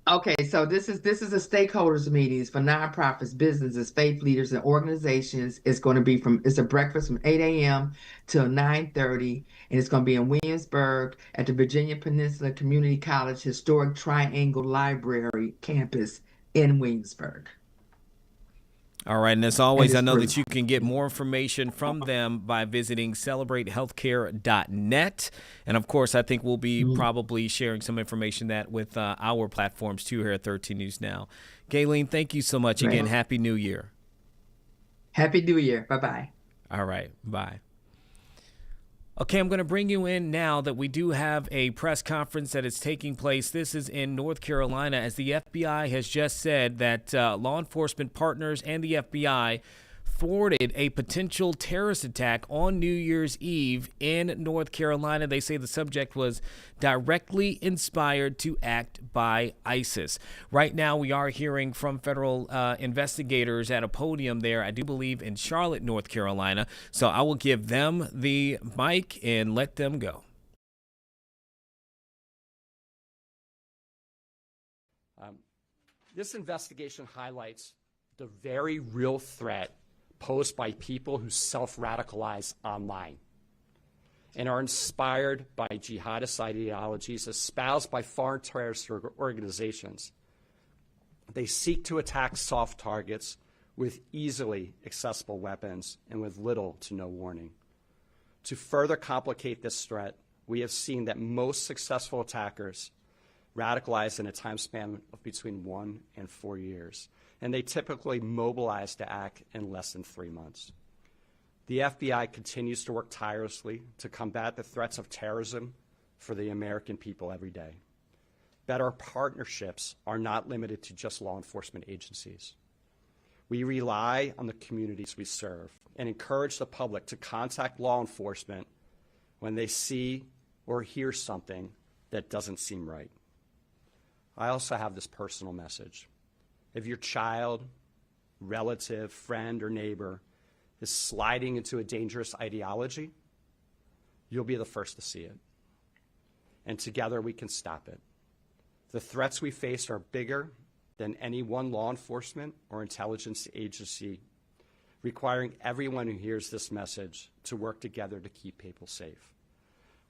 Okay, so this is a stakeholders meetings for nonprofits, businesses, faith leaders, and organizations. It's going to be it's a breakfast from 8 a.m. till 9:30, and it's going to be in Williamsburg at the Virginia Peninsula Community College Historic Triangle Library campus in Williamsburg. All right, and as always, I know that you can get more information from them by visiting celebratehealthcare.net. And, of course, I think we'll be probably sharing some information with our platforms, too, here at 13 News Now. Gayleen, thank you so much. Again, Happy New Year. Happy New Year. Bye-bye. All right, bye. Okay, I'm going to bring you in now that we do have a press conference that is taking place. This is in North Carolina, as the FBI has just said that law enforcement partners and the FBI thwarted a potential terrorist attack on New Year's Eve in North Carolina. They say the subject was directly inspired to act by ISIS. Right now, we are hearing from federal investigators at a podium there, I do believe in Charlotte, North Carolina. So I will give them the mic and let them go. This investigation highlights the very real threat posed by people who self-radicalize online and are inspired by jihadist ideologies espoused by foreign terrorist organizations. They seek to attack soft targets with easily accessible weapons and with little to no warning. To further complicate this threat, we have seen that most successful attackers radicalize in a time span of between 1 and 4 years, and they typically mobilize to act in less than 3 months. The FBI continues to work tirelessly to combat the threats of terrorism for the American people every day. But our partnerships are not limited to just law enforcement agencies. We rely on the communities we serve and encourage the public to contact law enforcement when they see or hear something that doesn't seem right. I also have this personal message. If your child, relative, friend, or neighbor is sliding into a dangerous ideology, you'll be the first to see it. And together we can stop it. The threats we face are bigger than any one law enforcement or intelligence agency requiring everyone who hears this message to work together to keep people safe.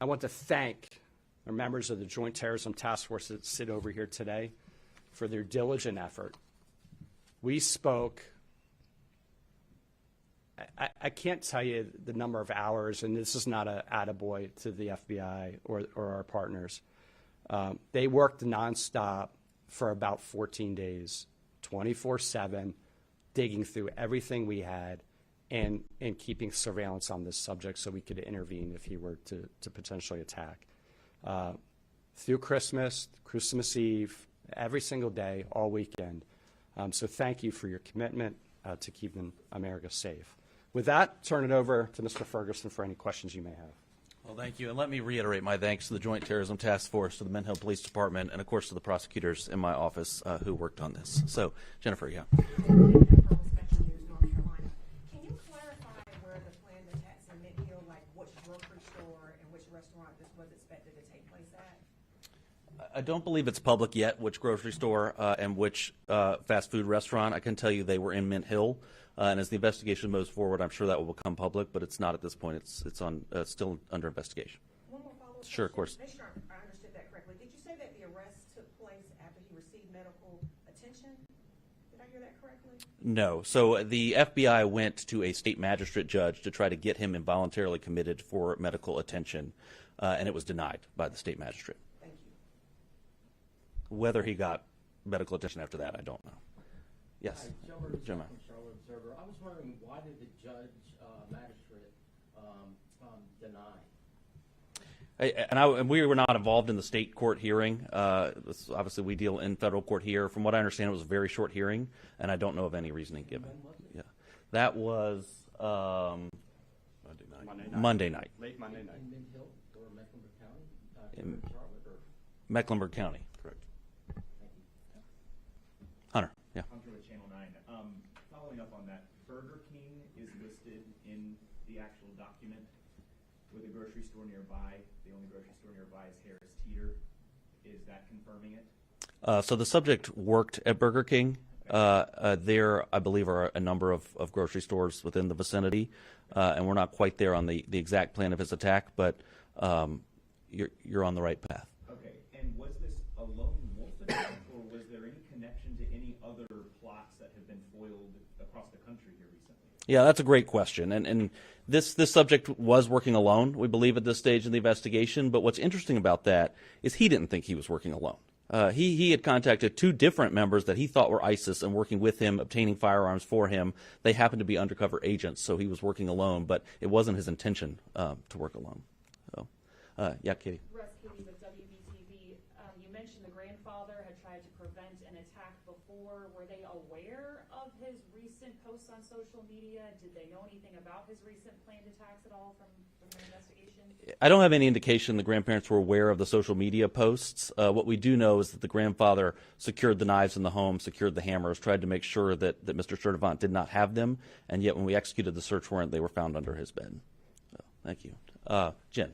I want to thank the members of the Joint Terrorism Task Force that sit over here today for their diligent effort. We spoke, I can't tell you the number of hours, and this is not an attaboy to the FBI or our partners. They worked nonstop for about 14 days, 24/7, digging through everything we had and keeping surveillance on this subject so we could intervene if he were to potentially attack. Through Christmas Eve, every single day, all weekend. So thank you for your commitment to keeping America safe. With that, turn it over to Mr. Ferguson for any questions you may have. Well, thank you. And let me reiterate my thanks to the Joint Terrorism Task Force, to the Mint Hill Police Department, and, of course, to the prosecutors in my office who worked on this. So, Jennifer, yeah. Can you clarify where the planned attacks in Mint Hill, like which grocery store and which restaurant this was expected to take place at? I don't believe it's public yet which grocery store and which fast food restaurant. I can tell you they were in Mint Hill. And as the investigation moves forward, I'm sure that will become public, but it's not at this point. It's on still under investigation. One more follow-up Sure, of course. Make sure I understood that correctly. Did you say that the arrest took place after he received medical attention? Did I hear that correctly? No. So the FBI went to a state magistrate judge to try to get him involuntarily committed for medical attention, and it was denied by the state magistrate. Thank you. Whether he got medical attention after that, I don't know. Yes. Hi, Joe Rosette Gemma. from Charlotte Observer. I was wondering, why did the judge, magistrate, deny? And we were not involved in the state court hearing. Obviously, we deal in federal court here. From what I understand, it was a very short hearing, and I don't know of any reasoning given. Yeah, that was Monday night. Late Monday night. In Mint Hill or Mecklenburg County? Charlotte or? Mecklenburg County, correct. Hunter, yeah. Hunter with Channel 9. Following up on that, Burger King is listed in the actual document with a grocery store nearby. The only grocery store nearby is Harris Teeter. Is that confirming it? So the subject worked at Burger King. There, I believe, are a number of grocery stores within the vicinity, and we're not quite there on the exact plan of his attack, but you're on the right path. Okay, and was this a lone wolf attack, or was there any connection to any other plots that have been foiled across the country here recently? Yeah, that's a great question, and this subject was working alone, we believe, at this stage in the investigation, but what's interesting about that is he didn't think he was working alone. He had contacted two different members that he thought were ISIS and working with him, obtaining firearms for him. They happened to be undercover agents, so he was working alone, but it wasn't his intention to work alone. So, yeah, Katie. Russ Katie with WBTV. You mentioned the grandfather had tried to prevent an attack before. Were they aware of his recent posts on social media? Did they know anything about his recent planned attacks at all from their investigation? I don't have any indication the grandparents were aware of the social media posts. What we do know is that the grandfather secured the knives in the home, secured the hammers, tried to make sure that Mr. Sturtevant did not have them, and yet when we executed the search warrant, they were found under his bed. So, thank you. Jen. Jen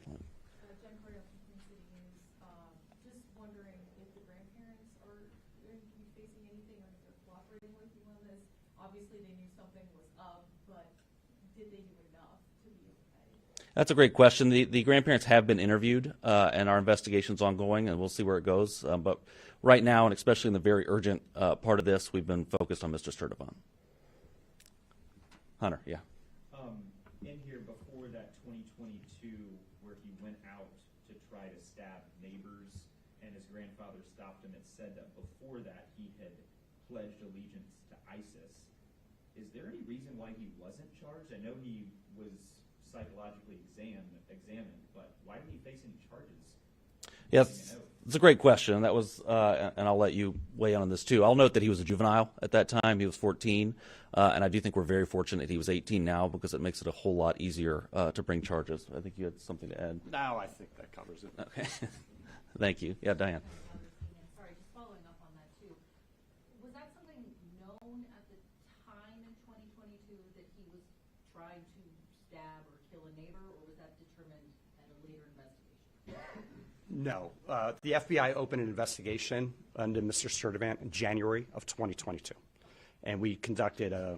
Cordell from Queen City News. Just wondering if the grandparents are going to be facing anything or if they're cooperating with you on this. Obviously, they knew something was up, but did they do enough to be okay? That's a great question. The grandparents have been interviewed, and our investigation's ongoing, and we'll see where it goes. But right now, and especially in the very urgent part of this, we've been focused on Mr. Sturtevant. Hunter, yeah. In here before that 2022, where he went out to try to stab neighbors, and his grandfather stopped him, it said that before that he had pledged allegiance to ISIS. Is there any reason why he wasn't charged? I know he was psychologically examined, but why did he face any charges? Yes, it's a great question. That was, and I'll let you weigh in on this too. I'll note that he was a juvenile at that time. He was 14, and I do think we're very fortunate he was 18 now because it makes it a whole lot easier to bring charges. I think you had something to add. No, I think that covers it. Okay. Thank you. Yeah, Diane. Sorry, just following up on that too. Was that something known at the time in 2022 that he was trying to stab or kill a neighbor, or was that determined at a later investigation? No. The FBI opened an investigation into Mr. Sturtevant in January of 2022. And we conducted a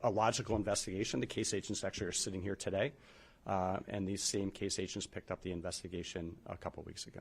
a logical investigation. The case agents actually are sitting here today, and these same case agents picked up the investigation a couple weeks ago.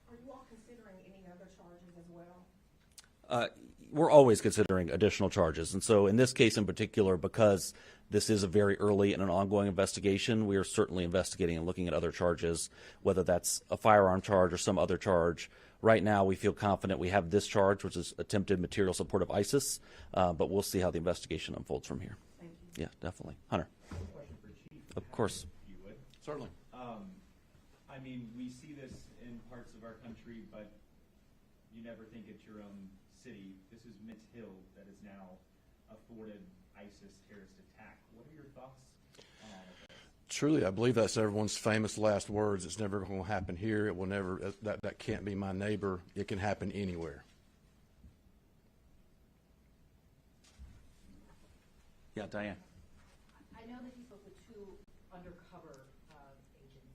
Are you all considering any other charges as well? We're always considering additional charges. And so in this case in particular, because this is a very early and an ongoing investigation, we are certainly investigating and looking at other charges, whether that's a firearm charge or some other charge. Right now, we feel confident we have this charge, which is attempted material support of ISIS, but we'll see how the investigation unfolds from here. Thank you. Yeah, definitely. Hunter. Question for Chief. Of course. If you would. Certainly. I mean, we see this in parts of our country, but you never think it's your own city. This is Mint Hill that is now afforded ISIS terrorist attack. What are your thoughts on all of this? Truly, I believe that's everyone's famous last words. It's never going to happen here. It will never. That can't be my neighbor. It can happen anywhere. Yeah, Diane. I know that he spoke with two undercover agents.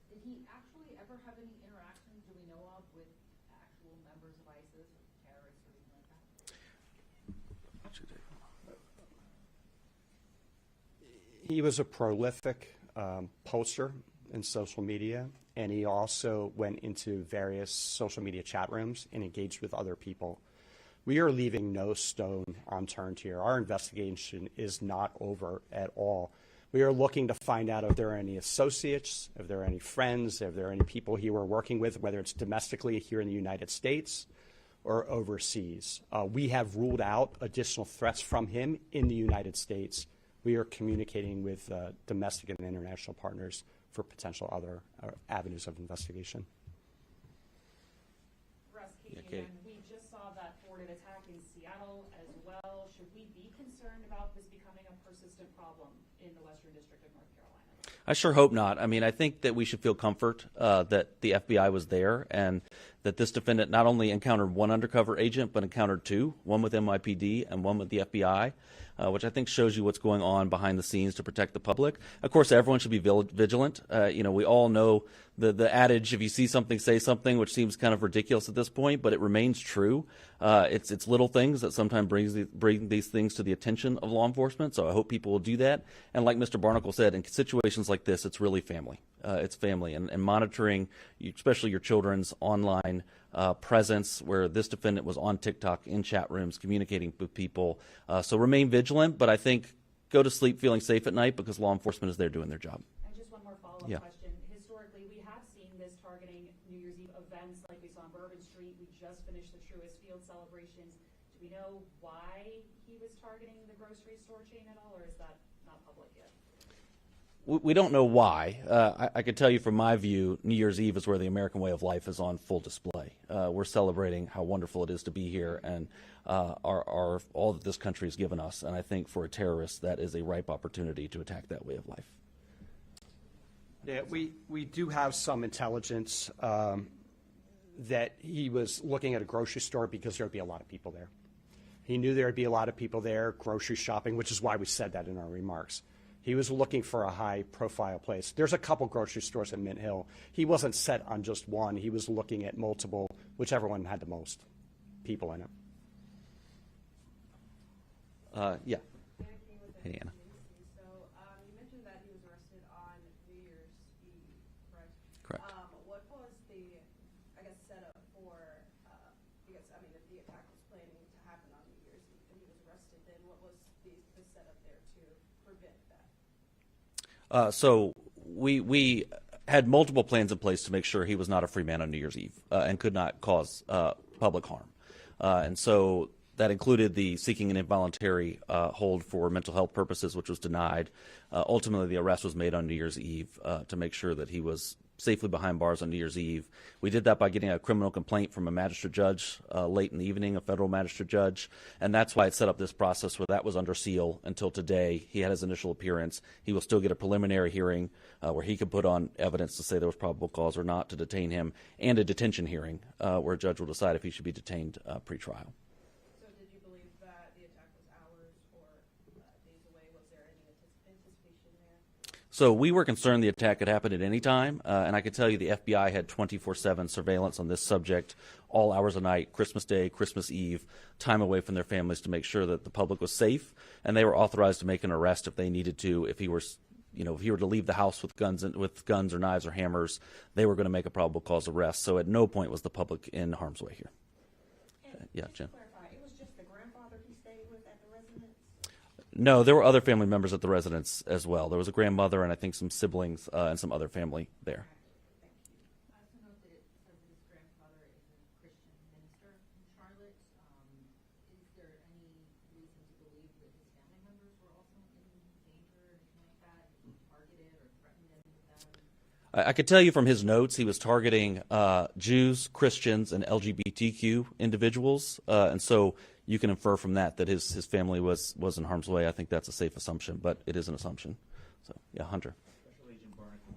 Did he actually ever have any interactions, do we know of, with actual members of ISIS or terrorists or anything like that? He was a prolific poster in social media, and he also went into various social media chat rooms and engaged with other people. We are leaving no stone unturned here. Our investigation is not over at all. We are looking to find out if there are any associates, if there are any friends, if there are any people he were working with, whether it's domestically here in the United States or overseas. We have ruled out additional threats from him in the United States. We are communicating with domestic and international partners for potential other avenues of investigation. Russ, Katie, and we just saw that forwarded attack in Seattle as well. Should we be concerned about this becoming a persistent problem in the Western District of North Carolina? I sure hope not. I mean, I think that we should feel comfort that the FBI was there and that this defendant not only encountered one undercover agent, but encountered two, one with NYPD and one with the FBI, which I think shows you what's going on behind the scenes to protect the public. Of course, everyone should be vigilant. We all know the adage, if you see something, say something, which seems kind of ridiculous at this point, but it remains true. It's little things that sometimes bring these things to the attention of law enforcement, so I hope people will do that. And like Mr. Barnacle said, in situations like this, it's really family. It's family. And monitoring, especially your children's online presence, where this defendant was on TikTok, in chat rooms, communicating with people. So remain vigilant, but I think go to sleep feeling safe at night because law enforcement is there doing their job. And just one more follow-up question. Historically, we have seen this targeting New Year's Eve events like we saw on Bourbon Street. We just finished the Truist Field celebrations. Do we know why he was targeting the grocery store chain at all, or is that not public yet? We don't know why. I can tell you from my view, New Year's Eve is where the American way of life is on full display. We're celebrating how wonderful it is to be here and all that this country has given us. And I think for a terrorist, that is a ripe opportunity to attack that way of life. Yeah, we do have some intelligence that he was looking at a grocery store because there would be a lot of people there. He knew there would be a lot of people there grocery shopping, which is why we said that in our remarks. He was looking for a high-profile place. There's a couple grocery stores in Mint Hill. He wasn't set on just one. He was looking at multiple, whichever one had the most people in it. Yeah. Hey, Anna. So you mentioned that he was arrested on New Year's Eve, correct? Correct. What was the, setup for, if the attack was planning to happen on New Year's Eve and he was arrested, then what was the setup there to prevent that? So we had multiple plans in place to make sure he was not a free man on New Year's Eve and could not cause public harm. And so that included the seeking an involuntary hold for mental health purposes, which was denied. Ultimately, the arrest was made on New Year's Eve to make sure that he was safely behind bars on New Year's Eve. We did that by getting a criminal complaint from a magistrate judge late in the evening, a federal magistrate judge, and that's why it set up this process where that was under seal until today. He had his initial appearance. He will still get a preliminary hearing where he could put on evidence to say there was probable cause or not to detain him, and a detention hearing where a judge will decide if he should be detained pre-trial. So did you believe that the attack was hours or days away? Was there any anticipation there? So we were concerned the attack could happen at any time, and I can tell you the FBI had 24/7 surveillance on this subject, all hours of night, Christmas Day, Christmas Eve, time away from their families to make sure that the public was safe, and they were authorized to make an arrest if they needed to. If he were, if he were to leave the house with guns or knives or hammers, they were going to make a probable cause arrest. So at no point was the public in harm's way here. Yeah, Jen. No, there were other family members at the residence as well. There was a grandmother and I think some siblings and some other family there. I also note that it says his grandfather is a Christian minister in Charlotte. Is there any reason to believe that his family members were also in danger or anything like that? He targeted or threatened any of them? I could tell you from his notes he was targeting Jews, Christians, and LGBTQ individuals, and so you can infer from that his family was in harm's way. I think that's a safe assumption, but it is an assumption. So, yeah, Hunter. Special Agent Barnacle,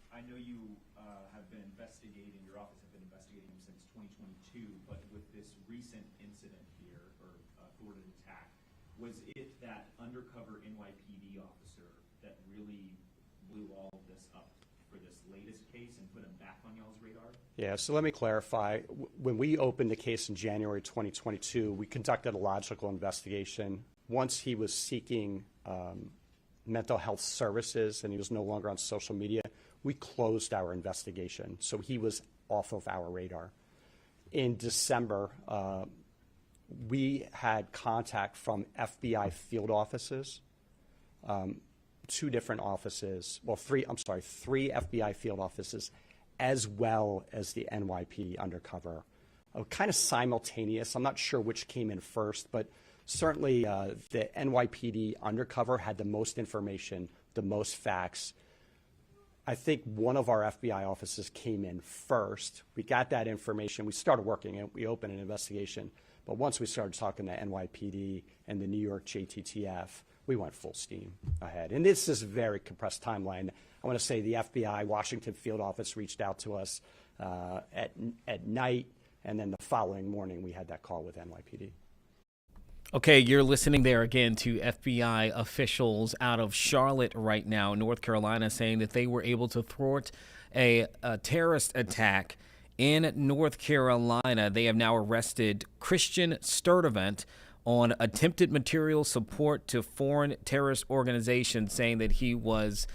I know you have been investigating, your office have been investigating him since 2022, but with this recent incident here, or thwarted attack, was it that undercover NYPD officer that really blew all of this up for this latest case and put him back on y'all's radar? Yeah, so let me clarify. When we opened the case in January 2022, we conducted a logical investigation. Once he was seeking mental health services and he was no longer on social media, we closed our investigation. So he was off of our radar. In December, we had contact from FBI field offices, two different offices, well, three FBI field offices, as well as the NYPD undercover, kind of simultaneous. I'm not sure which came in first, but certainly the NYPD undercover had the most information, the most facts. I think one of our FBI offices came in first. We got that information. We started working it. We opened an investigation. But once we started talking to NYPD and the New York JTTF, we went full steam ahead. And this is a very compressed timeline. I want to say the FBI Washington field office reached out to us at night, and then the following morning we had that call with NYPD. Okay, you're listening there again to FBI officials out of Charlotte right now, North Carolina, saying that they were able to thwart a terrorist attack in North Carolina. They have now arrested Christian Sturtevant on attempted material support to foreign terrorist organizations, saying that he was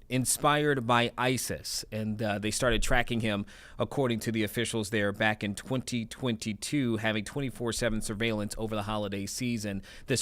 inspired by ISIS, and they started tracking him, according to the officials there, back in 2022, having 24/7 surveillance over the holiday season. This